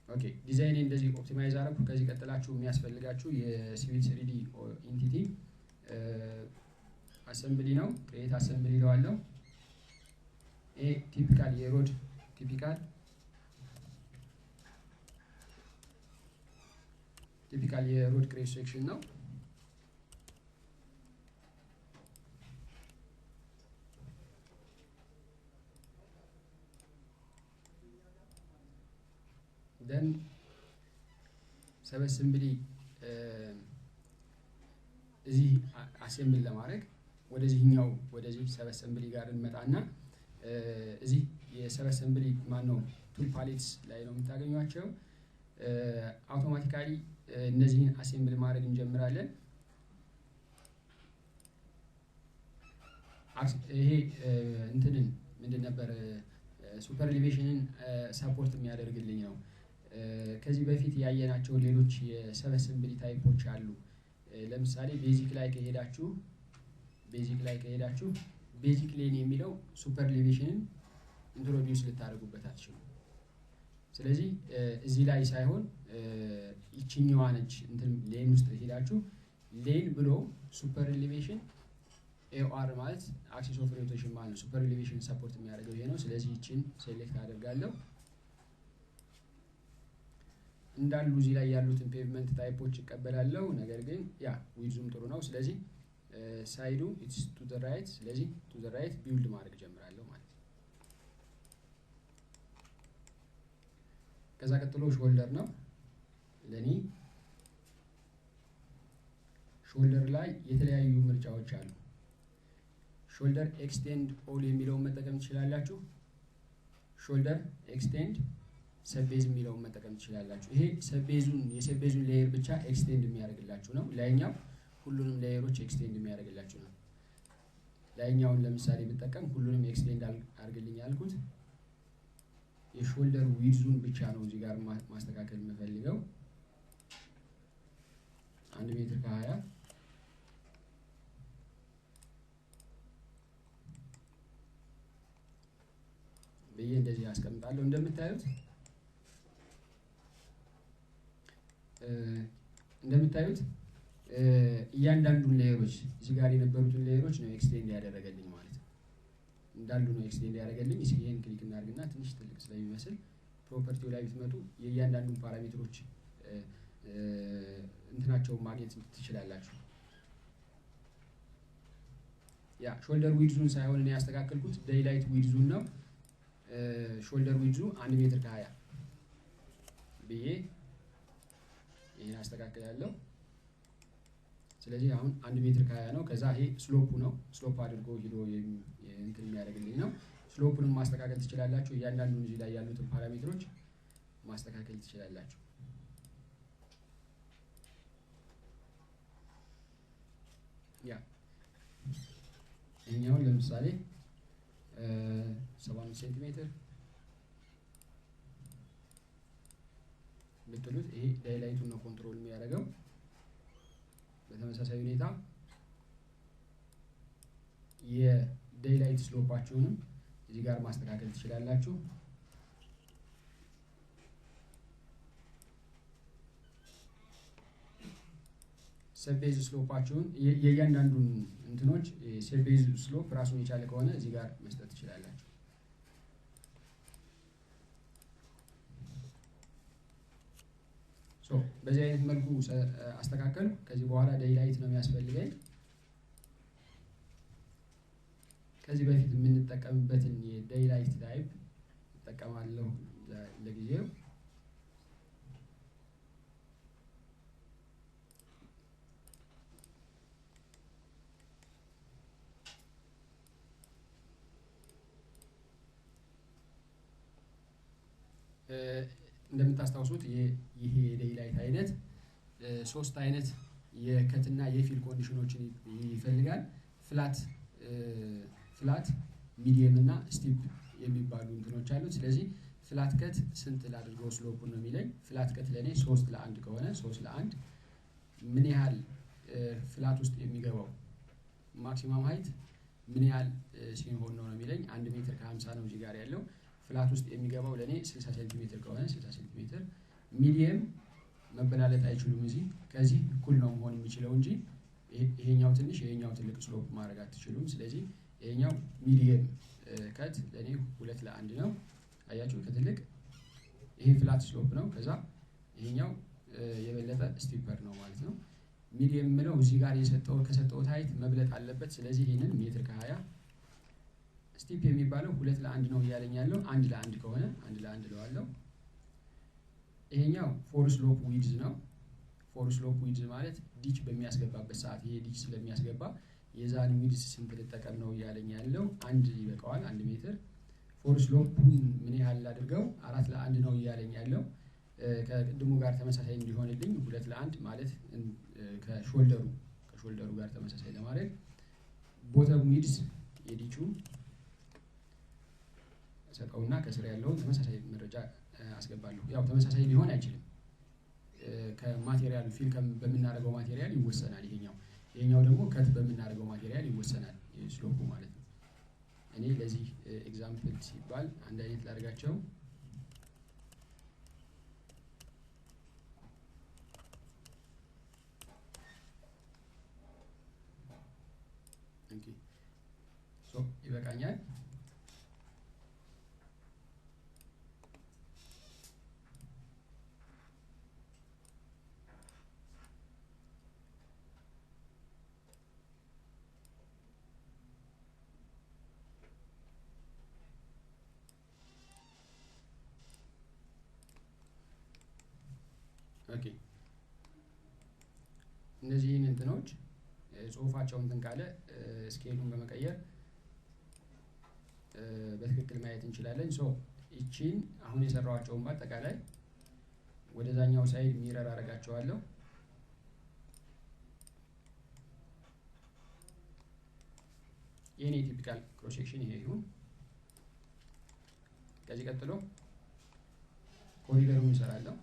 Speaker 1: ኦኬ ዲዛይን እንደዚህ ኦፕቲማይዝ አረኩ። ከዚህ ቀጥላችሁ የሚያስፈልጋችሁ የሲቪል 3ዲ ኢንቲቲ አሰምብሊ ነው። ክሬት አሰምብሊ ለዋለው ይሄ ቲፒካል የሮድ ቲፒካል የሮድ ክሬስ ሴክሽን ነው። ደን ሰብ አሰምብሊ እዚህ አሴምብል ለማድረግ ወደዚህኛው ወደዚህ ሰብ አሰምብሊ ጋር እንመጣና እዚህ የሰብ አሰምብሊ ማነው ቱል ፓሌትስ ላይ ነው የምታገኟቸው። አውቶማቲካሊ እነዚህን አሴምብል ማድረግ እንጀምራለን። ይሄ እንትንን ምንድን ነበር ሱፐር ኤሊቬሽንን ሰፖርት የሚያደርግልኝ ነው። ከዚህ በፊት ያየናቸው ሌሎች የሰብ አሰምብሊ ታይፖች አሉ። ለምሳሌ ቤዚክ ላይ ከሄዳችሁ ቤዚክ ሌን የሚለው ሱፐር ኤሊቬሽንን ኢንትሮዲዩስ ልታደርጉበት አትችሉ። ስለዚህ እዚህ ላይ ሳይሆን ይችኛዋ ነች እንትን ሌን ውስጥ ሄዳችሁ ሌን ብሎ ሱፐር ኤሊቬሽን ኤኦአር ማለት አክሲስ ኦፍ ሮቴሽን ማለት ነው። ሱፐር ኤሊቬሽን ሰፖርት የሚያደርገው ይሄ ነው። ስለዚህ ይችን ሴሌክት አደርጋለሁ። እንዳሉ እዚህ ላይ ያሉትን ፔቭመንት ታይፖች እቀበላለሁ። ነገር ግን ያ ዊድዙም ጥሩ ነው። ስለዚህ ሳይዱ ኢትስ ቱ ዘ ራይት፣ ስለዚህ ቱ ዘ ራይት ቢልድ ማድረግ ጀምራለሁ ማለት ነው። ከዛ ቀጥሎ ሾልደር ነው። ለኔ ሾልደር ላይ የተለያዩ ምርጫዎች አሉ። ሾልደር ኤክስቴንድ ኦል የሚለውን መጠቀም ትችላላችሁ። ሾልደር ኤክስቴንድ ሰቤዝ የሚለውን መጠቀም ትችላላችሁ። ይሄ የሰቤዙን ሌየር ብቻ ኤክስቴንድ የሚያደርግላችሁ ነው። ላይኛው ሁሉንም ሌየሮች ኤክስቴንድ የሚያደርግላችሁ ነው። ላይኛውን ለምሳሌ ብጠቀም ሁሉንም ኤክስቴንድ አድርግልኝ ያልኩት የሾልደር ዊድዙን ብቻ ነው እዚህ ጋር ማስተካከል የምፈልገው 1 ሜትር ከ20 ብዬ እንደዚህ አስቀምጣለሁ። እንደምታዩት እያንዳንዱን ሌየሮች እዚህ ጋር የነበሩትን ሌየሮች ነው ኤክስቴንድ ያደረገልኝ ማለት ነው። እንዳሉ ነው ኤክስቴንድ ያደረገልኝ። እስኪ ይሄን ክሊክ እናድርግና ትንሽ ትልቅ ስለሚመስል ፕሮፐርቲው ላይ ብትመጡ የእያንዳንዱን ፓራሜትሮች እንትናቸውን ማግኘት ትችላላችሁ። ያ ሾልደር ዊድዙን ሳይሆን እኔ ያስተካከልኩት ዴይላይት ዊድዙን ነው። ሾልደር ዊድዙ 1 ሜትር ከ20 ብዬ ይሄን አስተካክላለሁ። ስለዚህ አሁን 1 ሜትር ከ20 ነው። ከዛ ይሄ ስሎፑ ነው። ስሎፕ አድርጎ ሄዶ እንትን የሚያደርግልኝ ነው። ስሎፑንም ማስተካከል ትችላላችሁ። እያንዳንዱን እዚህ ላይ ያሉትን ፓራሜትሮች ማስተካከል ትችላላችሁ። ያ እኛውን ለምሳሌ 75 ሴንቲሜትር ብትሉት ይሄ ዳይላይቱን ነው ኮንትሮል የሚያደርገው። በተመሳሳይ ሁኔታ የዴይላይት ስሎፓችሁንም እዚህ ጋር ማስተካከል ትችላላችሁ። ሰቤዝ ስሎፓችሁን የእያንዳንዱን እንትኖች ሰቤዝ ስሎፕ ራሱን የቻለ ከሆነ እዚህ ጋር መስጠት ትችላላችሁ። በዚህ አይነት መልኩ አስተካከል። ከዚህ በኋላ ዴይላይት ነው የሚያስፈልገኝ። ከዚህ በፊት የምንጠቀምበትን የዴይላይት ታይፕ እጠቀማለሁ ለጊዜው። እንደምታስታውሱት ይሄ የዴይላይት አይነት 3 አይነት የከትና የፊል ኮንዲሽኖችን ይፈልጋል። ፍላት፣ ሚዲየም እና ስቲፕ የሚባሉ እንትኖች አሉት። ስለዚህ ፍላት ከት ስንት ላድርገው ስሎፑን ነው የሚለኝ። ፍላት ከት ለኔ 3 ለ1 ከሆነ 3 ለ1 ምን ያህል ፍላት ውስጥ የሚገባው ማክሲማም ሃይት ምን ያህል ሲሆን ነው የሚለኝ። 1 ሜትር ከ50 ነው እዚህ ጋር ያለው። ፍላት ውስጥ የሚገባው ለኔ 60 ሴንቲሜትር ከሆነ 60 ሴንቲሜትር። ሚዲየም መበላለጥ አይችሉም። ከዚህ እኩል ነው መሆን የሚችለው እንጂ ይሄኛው ትንሽ ይሄኛው ትልቅ ስሎፕ ማድረግ አትችሉም። ስለዚህ ይሄኛው ሚዲየም ከት ለኔ 2 ለ1 ነው። አያችሁ ከትልቅ ይሄ ፍላት ስሎፕ ነው። ከዛ ይሄኛው የበለጠ ስቲፐር ነው ማለት ነው። ሚዲየም ምለው እዚህ ጋር ከሰጠሁት ሃይት መብለጥ አለበት። ስለዚህ ይሄንን ሜትር ከ20 ስቲፕ የሚባለው 2 ለ1 ነው እያለኝ ያለው 1 ለ1 ከሆነ 1 ለ1 ለዋለው። ይሄኛው ፎር ስሎፕ ዊድዝ ነው። ፎር ስሎፕ ዊድዝ ማለት ዲች በሚያስገባበት ሰዓት ይሄ ዲች ስለሚያስገባ የዛን ዊድዝ ስንት ልጠቀም ነው እያለኝ ያለው 1 ይበቃዋል 1 ሜትር። ፎር ስሎፑን ምን ያህል አድርገው 4 ለ1 ነው እያለኝ ያለው። ከቅድሙ ጋር ተመሳሳይ እንዲሆንልኝ 2 ለ1 ማለት ከሾልደሩ ጋር ተመሳሳይ ለማድረግ ቦተም ዊድዝ የዲቹ ሰጠውና ከስር ያለውን ተመሳሳይ መረጃ አስገባለሁ። ያው ተመሳሳይ ሊሆን አይችልም። ከማቴሪያል ፊል በምናደርገው ማቴሪያል ይወሰናል። ይሄኛው ደግሞ ከት በምናደርገው ማቴሪያል ይወሰናል ስሎፑ ማለት ነው። እኔ ለዚህ ኤግዛምፕል ሲባል አንድ አይነት ላድርጋቸው። ይበቃኛል። ኦኬ እነዚህን እንትኖች ጽሁፋቸውን እንትን ካለ ስኬሉን በመቀየር በትክክል ማየት እንችላለን። ሶ እቺን አሁን የሰራዋቸውን በአጠቃላይ ወደዛኛው ሳይድ ሚረር አደርጋቸዋለሁ። የኔ ቲፒካል ክሮስ ሴክሽን ይሄ ይሁን። ከዚህ ቀጥሎ ኮሪደሩን እንሰራለሁ።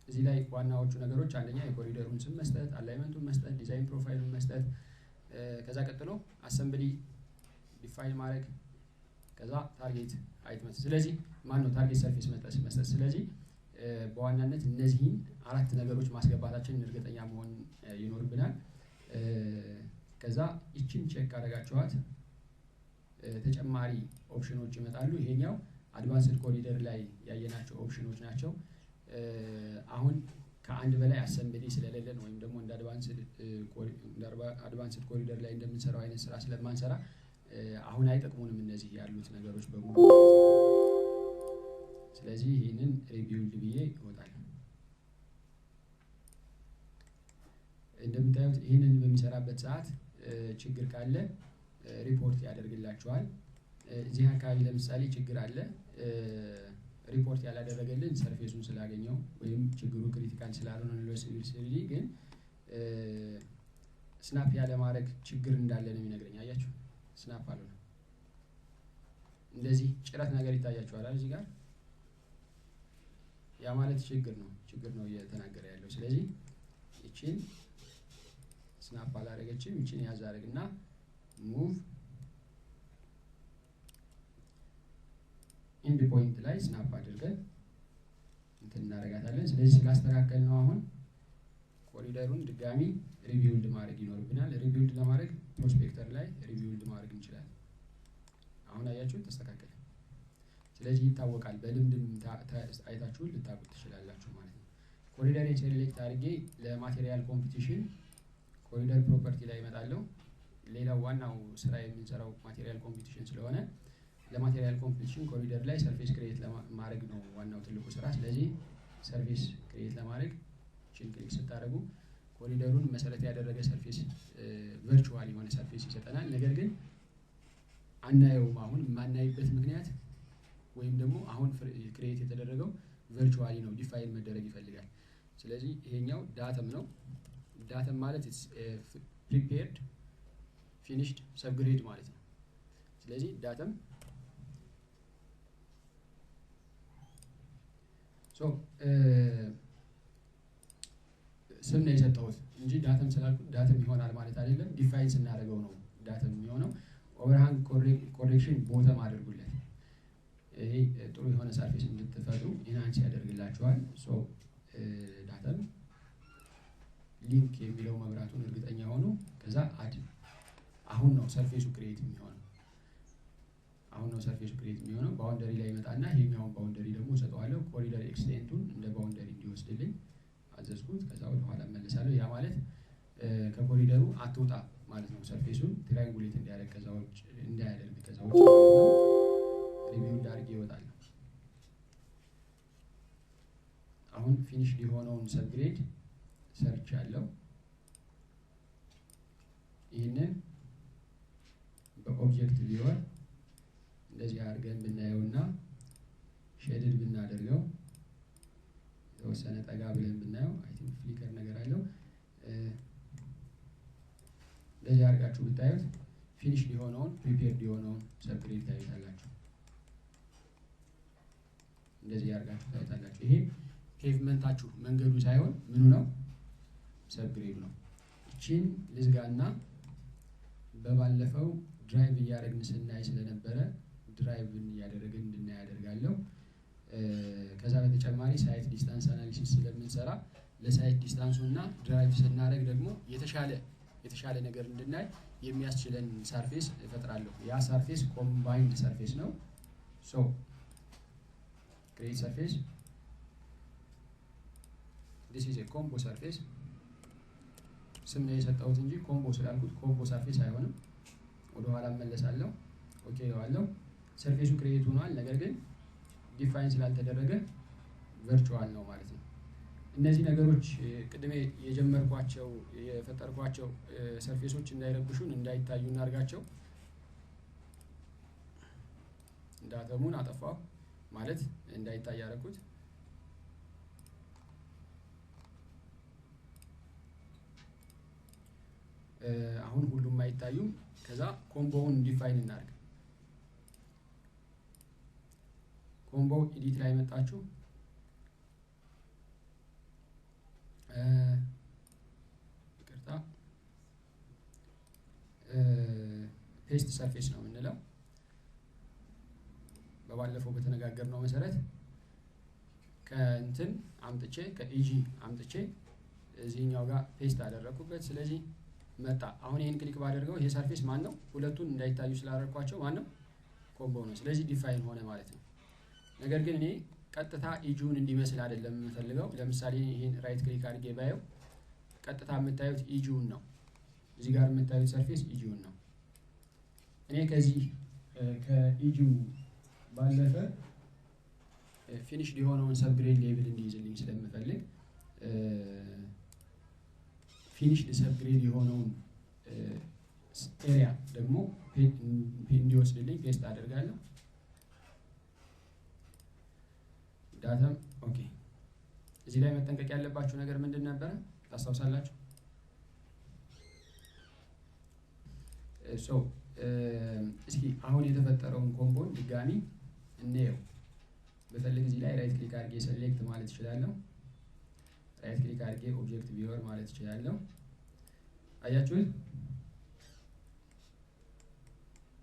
Speaker 1: እዚህ ላይ ዋናዎቹ ነገሮች አንደኛ የኮሪደሩን ስም መስጠት፣ አላይመንቱን መስጠት፣ ዲዛይን ፕሮፋይሉን መስጠት፣ ከዛ ቀጥሎ አሰምብሊ ዲፋይን ማድረግ፣ ከዛ ታርጌት ሃይት መስጠት። ስለዚህ ማን ነው ታርጌት ሰርፌስ መስጠት። ስለዚህ በዋናነት እነዚህን አራት ነገሮች ማስገባታችንን እርግጠኛ መሆን ይኖርብናል። ከዛ ይችን ቼክ አደረጋችኋት ተጨማሪ ኦፕሽኖች ይመጣሉ። ይሄኛው አድቫንስድ ኮሪደር ላይ ያየናቸው ኦፕሽኖች ናቸው። አሁን ከአንድ በላይ አሰምብሊ ስለሌለን ወይም ደግሞ እንደ አድቫንስድ ኮሪደር ላይ እንደምንሰራው አይነት ስራ ስለማንሰራ አሁን አይጠቅሙንም እነዚህ ያሉት ነገሮች በሙሉ። ስለዚህ ይህንን ሪቢውልድ ብዬ እወጣለሁ። እንደምታዩት ይህንን በሚሰራበት ሰዓት ችግር ካለ ሪፖርት ያደርግላችኋል። እዚህ አካባቢ ለምሳሌ ችግር አለ። ሪፖርት ያላደረገልን ሰርፌሱን ስላገኘው ወይም ችግሩ ክሪቲካል ስላልሆነ ነው። ሲቪል ሲቪሊ ግን ስናፕ ያለ ማድረግ ችግር እንዳለ ነው የሚነግረኝ። አያችሁ ስናፕ አልሆነ። እንደዚህ ጭረት ነገር ይታያችኋል እዚህ ጋር። ያ ማለት ችግር ነው እየተናገረ ያለው። ስለዚህ እቺን ስናፕ አላደረገችም። እቺን ያዝ አድርግና ሙቭ ኢንድ ፖይንት ላይ ስናፕ አድርገን እንትን እናደርጋታለን። ስለዚህ ስላስተካከል ነው አሁን ኮሪደሩን ድጋሚ ሪቪውልድ ማድረግ ይኖርብናል። ሪቪውልድ ለማድረግ ፕሮስፔክተር ላይ ሪቪውልድ ማድረግ እንችላለን። አሁን አያችሁ ተስተካከለ። ስለዚህ ይታወቃል። በልምድም አይታችሁ ልታውቁት ትችላላችሁ ማለት ነው። ኮሪደርን ሴሌክት አድርጌ ለማቴሪያል ኮምፒቲሽን ኮሪደር ፕሮፐርቲ ላይ እመጣለሁ። ሌላው ዋናው ስራ የምንሰራው ማቴሪያል ኮምፒቲሽን ስለሆነ ለማቴሪያል ኮምፒቲሽን ኮሪደር ላይ ሰርፌስ ክሬት ለማድረግ ነው ዋናው ትልቁ ስራ። ስለዚህ ሰርፌስ ክሬት ለማድረግ ቺን ክሊክ ስታደርጉ ኮሪደሩን መሰረት ያደረገ ሰርፌስ ቨርቹዋል የሆነ ሰርፌስ ይሰጠናል። ነገር ግን አናየውም። አሁን የማናይበት ምክንያት ወይም ደግሞ አሁን ክሬት የተደረገው ቨርቹዋሊ ነው፣ ዲፋይን መደረግ ይፈልጋል። ስለዚህ ይሄኛው ዳተም ነው። ዳተም ማለት ፕሪፔርድ ፊኒሽድ ሰብግሬድ ማለት ነው። ስለዚህ ዳተም ስም ነው የሰጠሁት እንጂ ዳተም ስላልኩት ዳተም ይሆናል ማለት አይደለም። ዲፋይን ስናደርገው ነው ዳተም የሚሆነው። ኦቨርሃንግ ኮሬክሽን ቦተም አድርጉለት። ይሄ ጥሩ የሆነ ሰርፌስ እንድትፈጥሩ ኢንሃንስ ያደርግላችኋል። ዳተም ሊንክ የሚለው መብራቱን እርግጠኛ ሆኑ። ከዛ አድ አሁን ነው ሰርፌሱ ክሬት የሚሆነው። ባውንደሪ ላይ ይመጣና ይሄኛውን ባውንደሪ ደግሞ ሰጠዋለሁ። ኮሪደር ኤክስቴንቱን እንደ ባውንደሪ እንዲወስድልኝ አዘዝኩት። ከዛ ወደ ኋላ እመለሳለሁ። ያ ማለት ከኮሪደሩ አትወጣ ማለት ነው። ሰርፌሱን ትራያንጉሌት እንዳያደርግ ከዛ ውጭ ማለት ነው። ሪቪው ዳርጌ ይወጣል። አሁን ፊኒሽ የሆነውን ሰብግሬድ ሰርች አለው። ይህንን በኦብጀክት ቪወር እንደዚህ አድርገን ብናየውና ሼድድ ብናደርገው የተወሰነ ጠጋ ብለን ብናየው አይ ቲንክ ፍሊከር ነገር አለው። እንደዚህ አድርጋችሁ ብታዩት ፊኒሽ የሆነውን ፕሪፔርድ የሆነውን ሰብግሬድ ታዩታላችሁ። እንደዚህ አድርጋችሁ ታዩታላችሁ። ይሄ ፔቭመንታችሁ መንገዱ ሳይሆን ምኑ ነው? ሰብግሬዱ ነው። እቺን ልዝጋና በባለፈው ድራይቭ እያደረግን ስናይ ስለነበረ ድራይቭን እያደረግን እንድናይ ያደርጋለሁ። ከዛ በተጨማሪ ሳይት ዲስታንስ አናሊሲስ ስለምንሰራ ለሳይት ዲስታንሱና ድራይቭ ስናደርግ ደግሞ የተሻለ ነገር እንድናይ የሚያስችለን ሰርፌስ እፈጥራለሁ። ያ ሰርፌስ ኮምባይንድ ሰርፌስ ነው። ክሬት ሰርፌስ this is a combo surface። ስም ነው የሰጠሁት እንጂ ኮምቦ ስላልኩት ኮምቦ ሰርፌስ አይሆንም። ወደ ኋላ እመለሳለሁ። ኦኬ ዋለው ሰርፌሱ ክሬት ሆኗል። ነገር ግን ዲፋይን ስላልተደረገ ቨርቹዋል ነው ማለት ነው። እነዚህ ነገሮች ቅድሜ የጀመርኳቸው የፈጠርኳቸው ሰርፌሶች እንዳይረብሹን እንዳይታዩ እናርጋቸው። ዳተሙን አጠፋው ማለት እንዳይታይ ያደረኩት። አሁን ሁሉም አይታዩም። ከዛ ኮምቦውን ዲፋይን እናርግ። ኮምቦ ኤዲት ላይ መጣችሁ ይቅርታ ፔስት ሰርፌስ ነው የምንለው። በባለፈው በተነጋገርነው መሰረት ከእንትን አምጥቼ ከኢጂ አምጥቼ እዚህኛው ጋር ፔስት አደረኩበት። ስለዚህ መጣ። አሁን ይሄን ክሊክ ባደርገው ይሄ ሰርፌስ ማን ነው? ሁለቱን እንዳይታዩ ስላደረኳቸው ማን ነው? ኮምቦ ነው። ስለዚህ ዲፋይን ሆነ ማለት ነው። ነገር ግን እኔ ቀጥታ ኢጂውን እንዲመስል አይደለም የምፈልገው። ለምሳሌ ይሄን ራይት ክሊክ አድርጌ ባየው ቀጥታ የምታዩት ኢጂውን ነው። እዚህ ጋር የምታዩት ሰርፌስ ኢጂውን ነው። እኔ ከዚህ ከኢጂው ባለፈ ፊኒሽድ የሆነውን ሰብግሬድ ሌብል እንዲይዝልኝ ስለምፈልግ ፊኒሽድ ሰብግሬድ የሆነውን ኤሪያ ደግሞ እንዲወስድልኝ ፔስት አደርጋለሁ። ዳታም ኦኬ። እዚህ ላይ መጠንቀቅ ያለባችሁ ነገር ምንድን ነበረ ታስታውሳላችሁ? እስኪ አሁን የተፈጠረውን ኮምቦን ድጋሚ እንየው። በፈልግ እዚህ ላይ ራይት ክሊክ አድርጌ ሴሌክት ማለት እችላለሁ። ራይት ክሊክ አድርጌ ኦብጀክት ቪወር ማለት እችላለሁ። አያችሁት?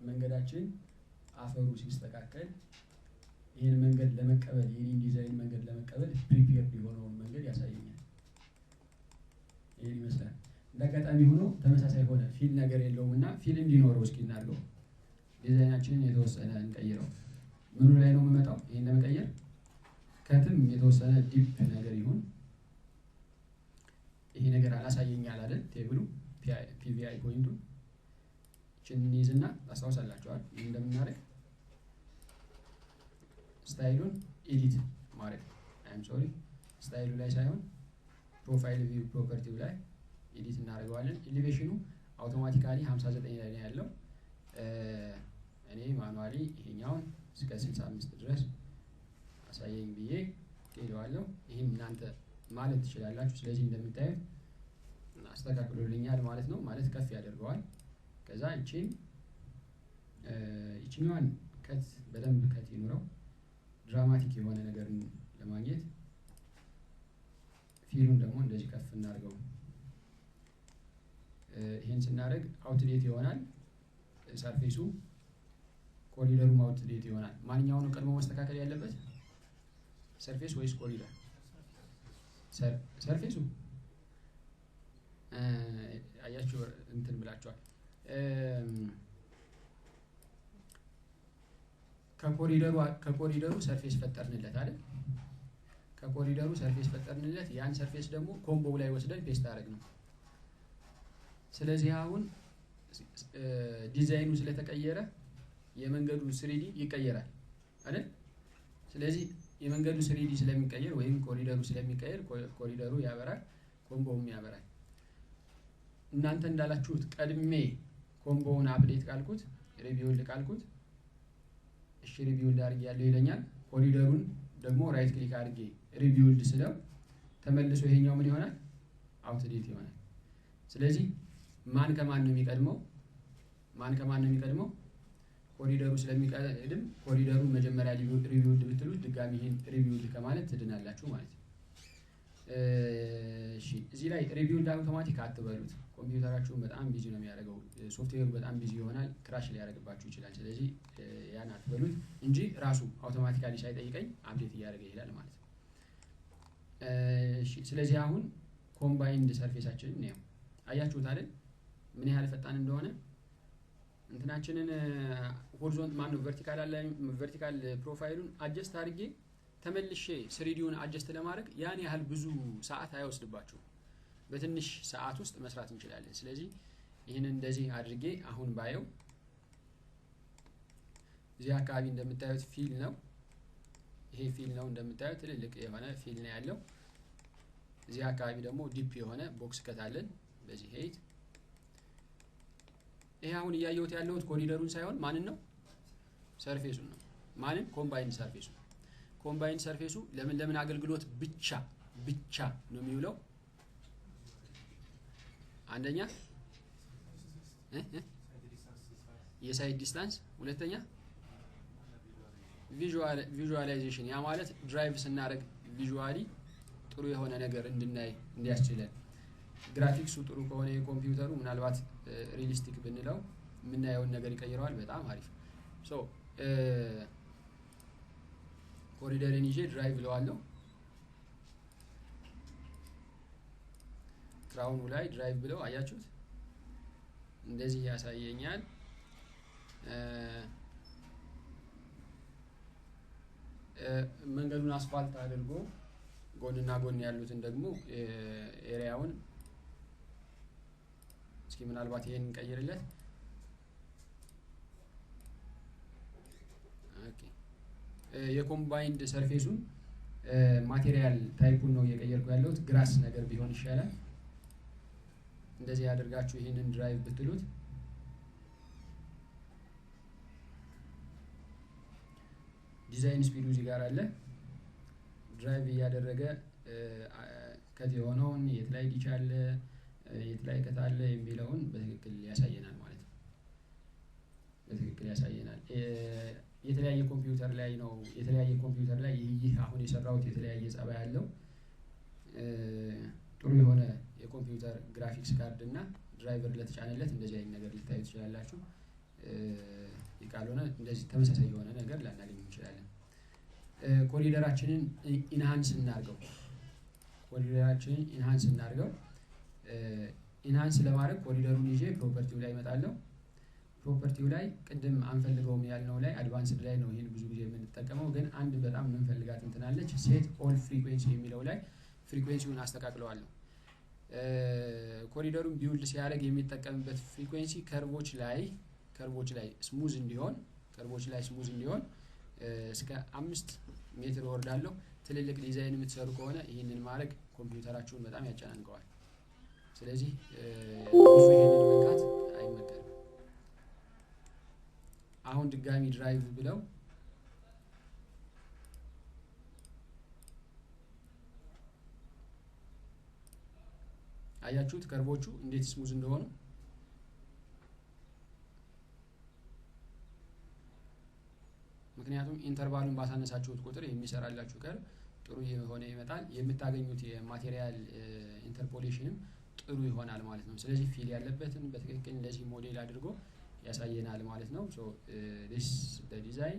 Speaker 1: መንገዳችን አፈሩ ሲስተካከል ይህን መንገድ ለመቀበል ይህን ዲዛይን መንገድ ለመቀበል ፕሪፔርድ የሆነውን መንገድ ያሳየኛል። ይህን ይመስላል። እንዳጋጣሚ ሆኖ ተመሳሳይ ሆነ ፊል ነገር የለውም እና ፊል እንዲኖረው እስኪ እናድርገው። ዲዛይናችንን የተወሰነ እንቀይረው። ምኑ ላይ ነው የምመጣው? ይህን ለመቀየር ከትም የተወሰነ ዲፕ ነገር ይሁን። ይሄ ነገር አላሳየኛል አይደል? ቴብሉ ፒቪአይ ፖይንቱ እችን እንይዝና ታስታውሳላችኋል ምን እንደምናደርግ። ስታይሉን ኤዲት ማድረግ ስታይሉ ላይ ሳይሆን ፕሮፋይል ቪው ፕሮፐርቲው ላይ ኤዲት እናደርገዋለን። ኤሊቬሽኑ አውቶማቲካሊ 59 ላይ ነው ያለው። እኔ ማኑዋሊ ይሄኛውን እስከ 65 ድረስ አሳየኝ ብዬ ሄደዋለሁ። ይህን እናንተ ማለት ትችላላችሁ። ስለዚህ እንደምታዩት አስተካክሎልኛል ማለት ነው። ማለት ከፍ ያደርገዋል። ከዛ ይችኛዋን ከት በደንብ ከት ይኑረው። ድራማቲክ የሆነ ነገር ለማግኘት ፊሉን ደግሞ እንደዚህ ከፍ እናድርገው። ይሄን ስናደርግ አውትዴት ይሆናል ሰርፌሱ፣ ኮሪደሩም አውትዴት ይሆናል። ማንኛው ነው ቀድሞ መስተካከል ያለበት? ሰርፌስ ወይስ ኮሪደር? ሰርፌሱ። አያችሁ እንትን ብላችኋል። ከኮሪደሩ ሰርፌስ ፈጠርንለት አይደል? ከኮሪደሩ ሰርፌስ ፈጠርንለት። ያን ሰርፌስ ደግሞ ኮምቦ ላይ ወስደን ፔስት አደረግነው። ስለዚህ አሁን ዲዛይኑ ስለተቀየረ የመንገዱ ስሪዲ ይቀየራል አይደል? ስለዚህ የመንገዱ ስሪዲ ስለሚቀየር ወይም ኮሪደሩ ስለሚቀየር ኮሪደሩ ያበራል፣ ኮምቦውም ያበራል። እናንተ እንዳላችሁት ቀድሜ ኮምቦውን አፕዴት ካልኩት ሪቪውልድ ካልኩት እሺ ሪቪውልድ አድርጌ ያለው ይለኛል። ኮሪደሩን ደግሞ ራይት ክሊክ አድርጌ ሪቪውልድ ስለው ተመልሶ ይሄኛው ምን ይሆናል? አውትዴት ይሆናል። ስለዚህ ማን ከማን ነው የሚቀድመው? ኮሪደሩ ስለሚቀድም ኮሪደሩን መጀመሪያ ሪቪውልድ ብትሉት ድጋሚ ይሄን ሪቪውልድ ከማለት ትድናላችሁ ማለት ነው። እሺ እዚህ ላይ ሪቪውልድ አውቶማቲክ አትበሉት። ኮምፒውተራችሁን በጣም ቢዚ ነው የሚያደርገው። ሶፍትዌሩ በጣም ቢዚ ይሆናል፣ ክራሽ ሊያደርግባችሁ ይችላል። ስለዚህ ያን አትበሉት እንጂ ራሱ አውቶማቲካሊ ሳይጠይቀኝ አፕዴት እያደረገ ይሄዳል ማለት ነው። እሺ ስለዚህ አሁን ኮምባይንድ ሰርፌሳችንን ነው አያችሁት አይደል? ምን ያህል ፈጣን እንደሆነ እንትናችንን ሆሪዞንት ማን ነው ቨርቲካል ፕሮፋይሉን አጀስት አድርጌ ተመልሼ ስሪዲውን አጀስት ለማድረግ ያን ያህል ብዙ ሰዓት አይወስድባችሁም። በትንሽ ሰዓት ውስጥ መስራት እንችላለን። ስለዚህ ይህንን እንደዚህ አድርጌ አሁን ባየው እዚህ አካባቢ እንደምታዩት ፊል ነው። ይሄ ፊል ነው እንደምታዩት ትልልቅ የሆነ ፊል ነው ያለው። እዚህ አካባቢ ደግሞ ዲፕ የሆነ ቦክስ ከታለን በዚህ ሄይት። ይሄ አሁን እያየሁት ያለሁት ኮሪደሩን ሳይሆን ማንን ነው? ሰርፌሱን ነው። ማንን? ኮምባይንድ ሰርፌሱ። ኮምባይንድ ሰርፌሱ ለምን አገልግሎት ብቻ ነው የሚውለው? አንደኛ የሳይድ ዲስታንስ፣ ሁለተኛ ቪዥዋላይዜሽን። ያ ማለት ድራይቭ ስናደርግ ቪዥዋሊ ጥሩ የሆነ ነገር እንድናይ እንዲያስችለን። ግራፊክሱ ጥሩ ከሆነ የኮምፒውተሩ ምናልባት ሪሊስቲክ ብንለው የምናየውን ነገር ይቀይረዋል። በጣም አሪፍ። ሶ ኮሪደርን ይዤ ድራይቭ እለዋለሁ። ክራውኑ ላይ ድራይቭ ብለው አያችሁት? እንደዚህ ያሳየኛል። መንገዱን አስፋልት አድርጎ ጎንና ጎን ያሉትን ደግሞ ኤሪያውን እስኪ ምናልባት ይሄን እንቀይርለት። ኦኬ የኮምባይንድ ሰርፌሱን ማቴሪያል ታይፑን ነው እየቀየርኩ ያለሁት። ግራስ ነገር ቢሆን ይሻላል። እንደዚህ ያደርጋችሁ ይሄንን ድራይቭ ብትሉት ዲዛይን ስፒዱ እዚህ ጋር አለ። ድራይቭ እያደረገ ከት የሆነውን የት ላይ ዲች አለ የት ላይ ከት አለ የሚለውን በትክክል ያሳየናል ማለት ነው። በትክክል ያሳየናል። የተለያየ ኮምፒውተር ላይ ነው የተለያየ ኮምፒውተር ላይ ይህ አሁን የሰራሁት የተለያየ ጸባይ ያለው ጥሩ የሆነ የኮምፒውተር ግራፊክስ ካርድ እና ድራይቨር ለተጫነለት እንደዚህ አይነት ነገር ልታዩ ትችላላችሁ። ይቃሉና እንደዚህ ተመሳሳይ የሆነ ነገር ላናገኝ እንችላለን። ኮሪደራችንን ኢንሃንስ እናርገው። ኢንሃንስ ለማድረግ ኮሪደሩን ይዤ ፕሮፐርቲው ላይ እመጣለሁ። ፕሮፐርቲው ላይ ቅድም አንፈልገውም ያልነው ላይ አድቫንስድ ላይ ነው ይሄን ብዙ ጊዜ የምንጠቀመው፣ ግን አንድ በጣም የምንፈልጋት እንትናለች ሴት ኦል ፍሪኩዌንሲ የሚለው ላይ ፍሪኩዌንሲውን አስተካክለዋለሁ። ኮሪደሩን ቢውልድ ሲያደርግ የሚጠቀምበት ፍሪኩዌንሲ ከርቮች ላይ ስሙዝ እንዲሆን እስከ 5 ሜትር ወርዳለሁ። ትልልቅ ዲዛይን የምትሰሩ ከሆነ ይህንን ማድረግ ኮምፒውተራችሁን በጣም ያጨናንቀዋል። ስለዚህ ብዙ ይሄንን መንካት አይመከርም። አሁን ድጋሚ ድራይቭ ብለው አያችሁት ከርቦቹ እንዴት ስሙዝ እንደሆኑ። ምክንያቱም ኢንተርቫሉን ባሳነሳችሁት ቁጥር የሚሰራላችሁ ከርብ ጥሩ የሆነ ይመጣል። የምታገኙት የማቴሪያል ኢንተርፖሌሽንም ጥሩ ይሆናል ማለት ነው። ስለዚህ ፊል ያለበትን በትክክል እንደዚህ ሞዴል አድርጎ ያሳየናል ማለት ነው። ሶ this the design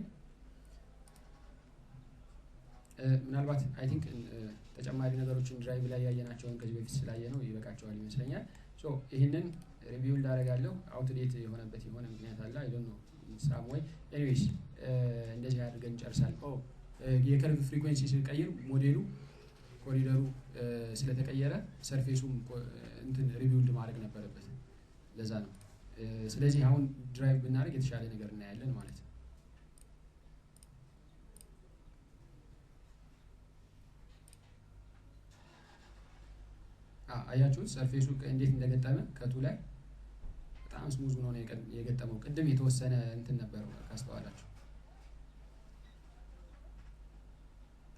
Speaker 1: ምናልባት አይ ቲንክ ተጨማሪ ነገሮችን ድራይቭ ላይ ያየናቸውን ከዚህ በፊት ስላየ ነው ይበቃቸዋል ይመስለኛል። ሶ ይሄንን ሪቪው እንዳደረጋለሁ። አውትዴት የሆነበት የሆነ ምክንያት አለ። አይ ዶንት ኖ ሳም ወይ ኤኒዌይስ እንደዚህ አድርገን ጨርሳል። የከርቭ ፍሪኩዌንሲ ሲቀየር ሞዴሉ ኮሪደሩ ስለተቀየረ ሰርፌሱም እንትን ሪቪውድ ማድረግ ነበረበት። ለዛ ነው። ስለዚህ አሁን ድራይቭ ብናደርግ የተሻለ ነገር እናያለን ማለት ነው። አያችሁት ሰርፌሱ እንዴት እንደገጠመ ከቱ ላይ በጣም ስሙዝ ነው የገጠመው። ቅድም የተወሰነ እንትን ነበር ካስተዋላችሁ።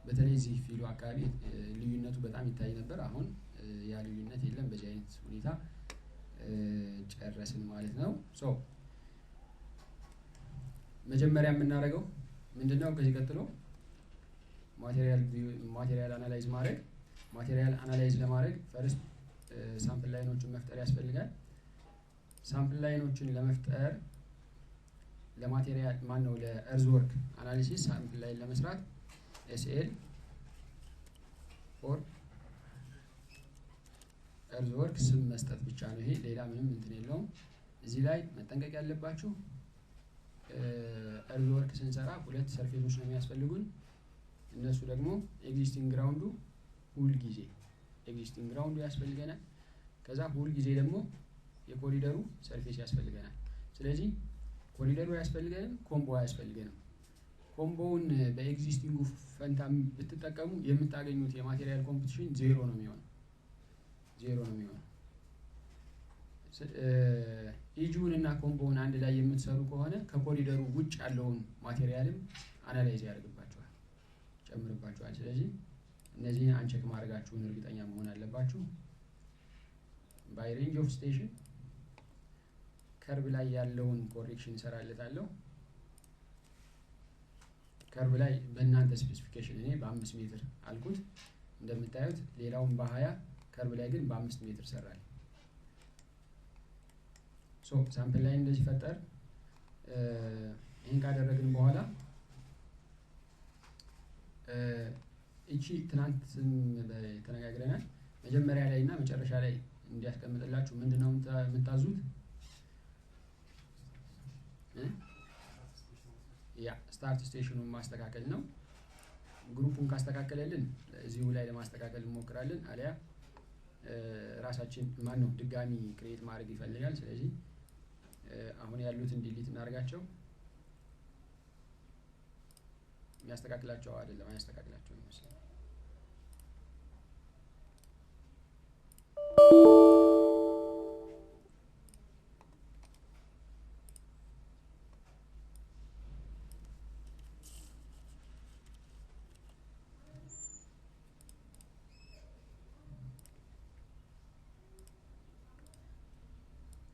Speaker 1: በተለይ እዚህ ፊሉ አካባቢ ልዩነቱ በጣም ይታይ ነበር። አሁን ያ ልዩነት የለም። በዚህ አይነት ሁኔታ ጨረስን ማለት ነው። ሶ መጀመሪያ የምናደርገው ምንድነው? ከዚህ ቀጥሎ ማቴሪያል አናላይዝ ማድረግ። ማቴሪያል አናላይዝ ለማድረግ ፈርስት ሳምፕል ላይኖችን መፍጠር ያስፈልጋል። ሳምፕል ላይኖችን ለመፍጠር ለማቴሪያል ለእርዝ ወርክ አናሊሲስ ሳምፕል ላይን ለመስራት ኤስኤል ፎር እርዝ ወርክ ስም መስጠት ብቻ ነው። ይሄ ሌላ ምንም እንትን የለውም። እዚህ ላይ መጠንቀቅ ያለባችሁ እርዝ ወርክ ስንሰራ ሁለት ሰርፌሶች ነው የሚያስፈልጉን። እነሱ ደግሞ ኤግዚስቲንግ ግራውንዱ ሁል ጊዜ ኤግዚስቲንግ ግራውንዱ ያስፈልገናል። ከዛ ሁል ጊዜ ደግሞ የኮሪደሩ ሰርፌስ ያስፈልገናል። ስለዚህ ኮሪደሩ ያስፈልገንም ኮምቦ ያስፈልገንም። ኮምቦውን በኤግዚስቲንጉ ፈንታ ብትጠቀሙ የምታገኙት የማቴሪያል ኮምፖዚሽን ዜሮ ነው የሚሆነው። ኢጁን እና ኮምቦውን አንድ ላይ የምትሰሩ ከሆነ ከኮሪደሩ ውጭ ያለውን ማቴሪያልም አናላይዝ ያደርግባቸዋል፣ ጨምርባቸዋል። ስለዚህ እነዚህን አንቸክ ማድረጋችሁን እርግጠኛ መሆን አለባችሁ። ባይ ሬንጅ ኦፍ ስቴሽን ከርብ ላይ ያለውን ኮሬክሽን እሰራለታለሁ። ከርብ ላይ በእናንተ ስፔሲፊኬሽን እኔ በ5 ሜትር አልኩት እንደምታዩት፣ ሌላውን በ20 ከርብ ላይ ግን በ5 ሜትር ሰራል። ሶ ሳምፕል ላይ እንደዚህ ፈጠር። ይህን ካደረግን በኋላ እቺ ትናንትም ተነጋግረናል። መጀመሪያ ላይ እና መጨረሻ ላይ እንዲያስቀምጥላችሁ ምንድነው የምታዙት? ያ ስታርት ስቴሽኑን ማስተካከል ነው። ግሩፑን ካስተካከለልን እዚሁ ላይ ለማስተካከል እንሞክራለን። አሊያ ራሳችን ማነው ድጋሚ ክሬት ማድረግ ይፈልጋል። ስለዚህ አሁን ያሉትን ዲሊት እናደርጋቸው። የሚያስተካክላቸው አይደለም አያስተካክላቸው ይመስላል።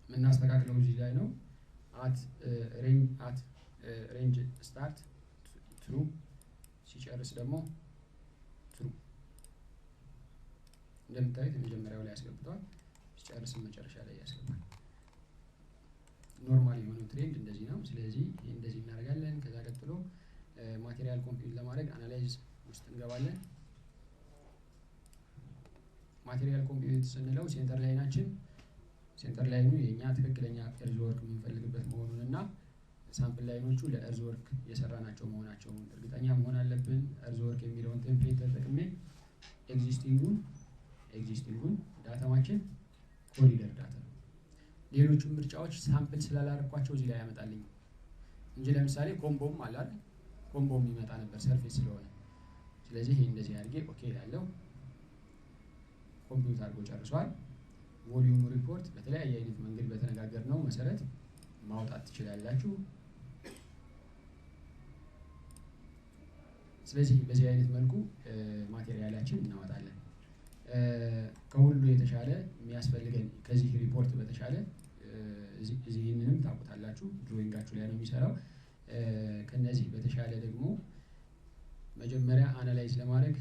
Speaker 1: የምናስተካክለው እዚህ ላይ ነው። አት ሬንጅ ስታርት ትሩ ሲጨርስ ደግሞ ትሩ። እንደምታዩት የመጀመሪያው ላይ ያስገብቷል፣ ሲጨርስ መጨረሻ ላይ ያስገባል። ኖርማል የሆነው ትሬንድ እንደዚህ ነው። ስለዚህ ይሄ እንደዚህ እናደርጋለን። ከዛ ቀጥሎ ማቴሪያል ኮምፒውት ለማድረግ አናላይዝ ውስጥ እንገባለን። ማቴሪያል ኮምፒውት ስንለው ሴንተር ላይናችን ሴንተር ላይኑ የኛ ትክክለኛ እርዝ ወርክ የምንፈልግበት መሆኑን እና ሳምፕል ላይኖቹ ለእርዝ ወርክ የሰራናቸው መሆናቸውን እርግጠኛ መሆን አለብን። እርዝ ወርክ የሚለውን ቴምፕሌት ተጠቅሜ ኤግዚስቲንጉን ዳታማችን ኮሪደር ዳታ ነው። ሌሎቹም ምርጫዎች ሳምፕል ስላላረኳቸው እዚህ ላይ ያመጣልኝ እንጂ ለምሳሌ ኮምቦም አለ አይደል? ኮምቦም ይመጣ ነበር ሰርፌስ ስለሆነ። ስለዚህ ይሄ እንደዚህ አድርጌ ኦኬ ያለው ኮምፒውተር አድርጎ ጨርሷል። ቮሊዩም ሪፖርት በተለያየ አይነት መንገድ በተነጋገርነው መሰረት ማውጣት ትችላላችሁ። ስለዚህ በዚህ አይነት መልኩ ማቴሪያላችን እናወጣለን። ከሁሉ የተሻለ የሚያስፈልገን ከዚህ ሪፖርት በተሻለ እዚህንም ታውቁታላችሁ፣ ድሮይንጋችሁ ላይ ነው የሚሰራው። ከነዚህ በተሻለ ደግሞ መጀመሪያ አናላይዝ ለማድረግ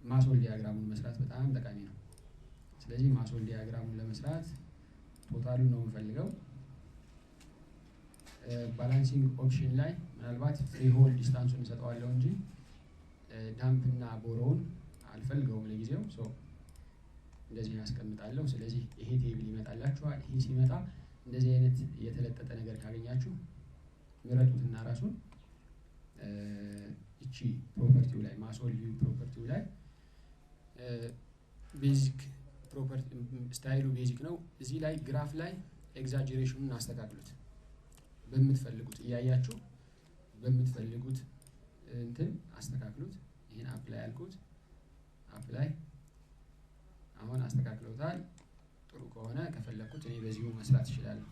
Speaker 1: ማስሆል ዲያግራሙን መስራት በጣም ጠቃሚ ነው። ስለዚህ ማስሆል ዲያግራሙን ለመስራት ቶታሉን ነው የምፈልገው። ባላንሲንግ ኦፕሽን ላይ ምናልባት ፍሪ ሆል ዲስታንሱን እንሰጠዋለሁ እንጂ ዳምፕ እና ቦሮውን አልፈልገውም ለጊዜው። ሶ እንደዚህ ያስቀምጣለሁ። ስለዚህ ይሄ ቴብል ይመጣላችኋል። ይሄ ሲመጣ እንደዚህ አይነት የተለጠጠ ነገር ካገኛችሁ ምረጡትና ራሱን እቺ ፕሮፐርቲው ላይ ማስሆል ቪው ፕሮፐርቲው ላይ ቤዚክ ፕሮፐርቲ ስታይሉ ቤዚክ ነው። እዚህ ላይ ግራፍ ላይ ኤግዛጀሬሽኑን አስተካክሉት። በምትፈልጉት እያያችሁ በምትፈልጉት እንትን አስተካክሉት። ይሄን አፕላይ አልኩት። አፕላይ አሁን አስተካክለውታል። ጥሩ ከሆነ ከፈለኩት እኔ በዚሁ መስራት እችላለሁ።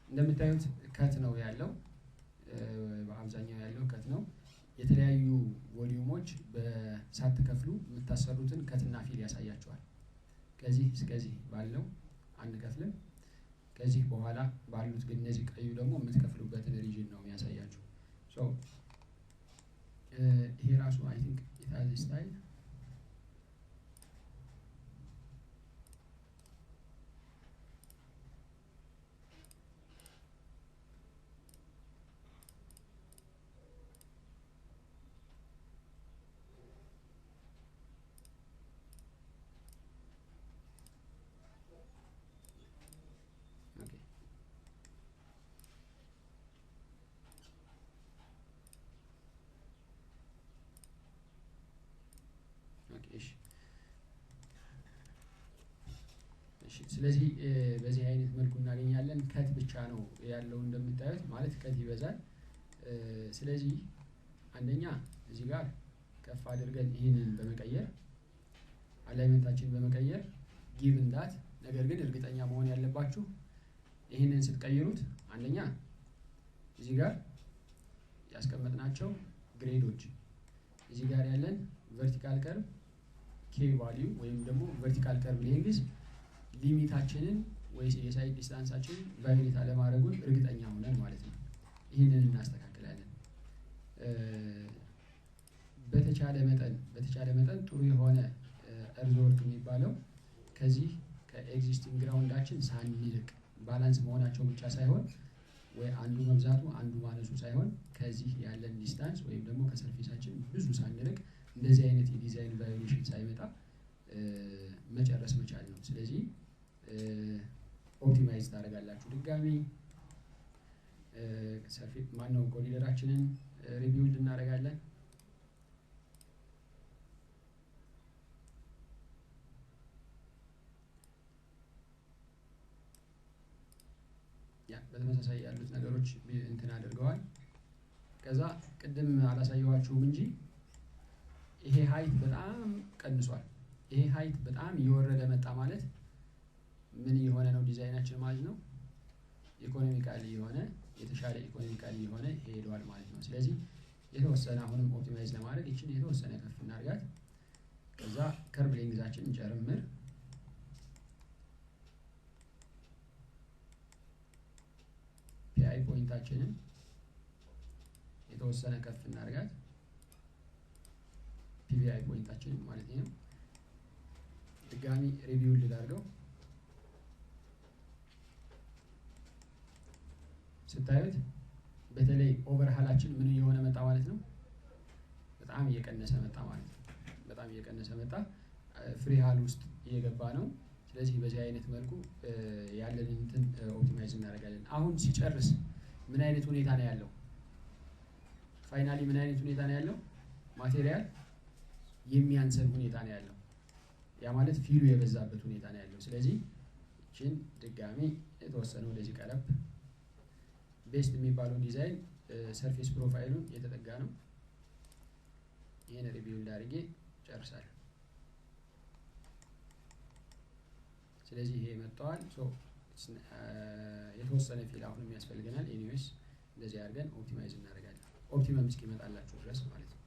Speaker 1: እንደምታዩት ከት ነው ያለው፣ በአብዛኛው ያለው ከት ነው። የተለያዩ ቮሊዩሞች ሳትከፍሉ የምታሰሩትን ከትና ፊል ያሳያቸዋል። ከዚህ እስከዚህ ባለው አንድ ከፍልን፣ ከዚህ በኋላ ባሉት ግን እነዚህ ቀዩ ደግሞ የምትከፍሉበትን ሪጅን ነው የሚያሳያችሁ። ሶ ይሄ ራሱ አይ ቲንክ ኢት ሃዝ ስታይል ስለዚህ በዚህ አይነት መልኩ እናገኛለን። ከት ብቻ ነው ያለው እንደምታዩት ማለት ከት ይበዛል። ስለዚህ አንደኛ እዚህ ጋር ከፍ አድርገን ይህንን በመቀየር አላይመንታችንን በመቀየር ጊቭን ዳት ነገር ግን እርግጠኛ መሆን ያለባችሁ ይህንን ስትቀይሩት አንደኛ እዚህ ጋር ያስቀመጥናቸው ግሬዶች እዚህ ጋር ያለን ቨርቲካል ከርቭ ኬ ቫልዩ ወይም ደግሞ ቨርቲካል ከርቭ ሌንግዝ ሊሚታችንን ወይስ የሳይድ ዲስታንሳችንን ቫዮሌት አለማድረጉን እርግጠኛ ሆነን ማለት ነው። ይህንን እናስተካክላለን። በተቻለ መጠን ጥሩ የሆነ እርዝወርክ የሚባለው ከዚህ ከኤግዚስቲንግ ግራውንዳችን ሳንርቅ ባላንስ መሆናቸው ብቻ ሳይሆን ወይ አንዱ መብዛቱ አንዱ ማነሱ ሳይሆን ከዚህ ያለን ዲስታንስ ወይም ደግሞ ከሰርፌሳችን ብዙ ሳንርቅ እንደዚህ አይነት የዲዛይን ቫዮሌሽን ሳይመጣ መጨረስ መቻል ነው። ስለዚህ ኦፕቲማይዝ ታደርጋላችሁ። ድጋሚ ሰርፌስ ማነው ኮሪደራችንን ሪቪውድ እናደርጋለን። በተመሳሳይ ያሉት ነገሮች እንትን አድርገዋል። ከዛ ቅድም አላሳየኋችሁም እንጂ ይሄ ሃይት በጣም ቀንሷል። ይሄ ሃይት በጣም እየወረደ መጣ ማለት ምን የሆነ ነው ዲዛይናችን ማለት ነው። ኢኮኖሚካሊ የሆነ የተሻለ ኢኮኖሚካሊ የሆነ ሄዷል ማለት ነው። ስለዚህ የተወሰነ አሁንም ኦፕቲማይዝ ለማድረግ እቺን የተወሰነ ከፍ እናድርጋት። ከዛ ከርቭ ሌንግዛችን እንጨምር። ፒአይ ፖይንታችንን የተወሰነ ከፍ እናድርጋት። ፒቪአይ ፖይንታችንን ማለት ነው። ድጋሚ ሪቪው ልላድርገው። ስታዩት በተለይ ኦቨርሃላችን ምን እየሆነ መጣ ማለት ነው። በጣም እየቀነሰ መጣ ማለት ነው። በጣም እየቀነሰ መጣ። ፍሪ ሃል ውስጥ እየገባ ነው። ስለዚህ በዚህ አይነት መልኩ ያለንን እንትን ኦፕቲማይዝ እናደርጋለን። አሁን ሲጨርስ ምን አይነት ሁኔታ ነው ያለው? ፋይናሊ ምን አይነት ሁኔታ ነው ያለው? ማቴሪያል የሚያንሰን ሁኔታ ነው ያለው። ያ ማለት ፊሉ የበዛበት ሁኔታ ነው ያለው። ስለዚህ እቺን ድጋሚ የተወሰነ ወደዚህ ቀረብ ቤስት የሚባለው ዲዛይን ሰርፌስ ፕሮፋይሉን የተጠጋ ነው። ይሄን ሪቪው እንዳርጌ ጨርሳለሁ። ስለዚህ ይሄ መጥቷል። የተወሰነ ፊል አሁንም ያስፈልገናል። ኤኒዌይስ እንደዚህ አድርገን ኦፕቲማይዝ እናደርጋለን ኦፕቲመም እስኪመጣላችሁ ድረስ ማለት ነው።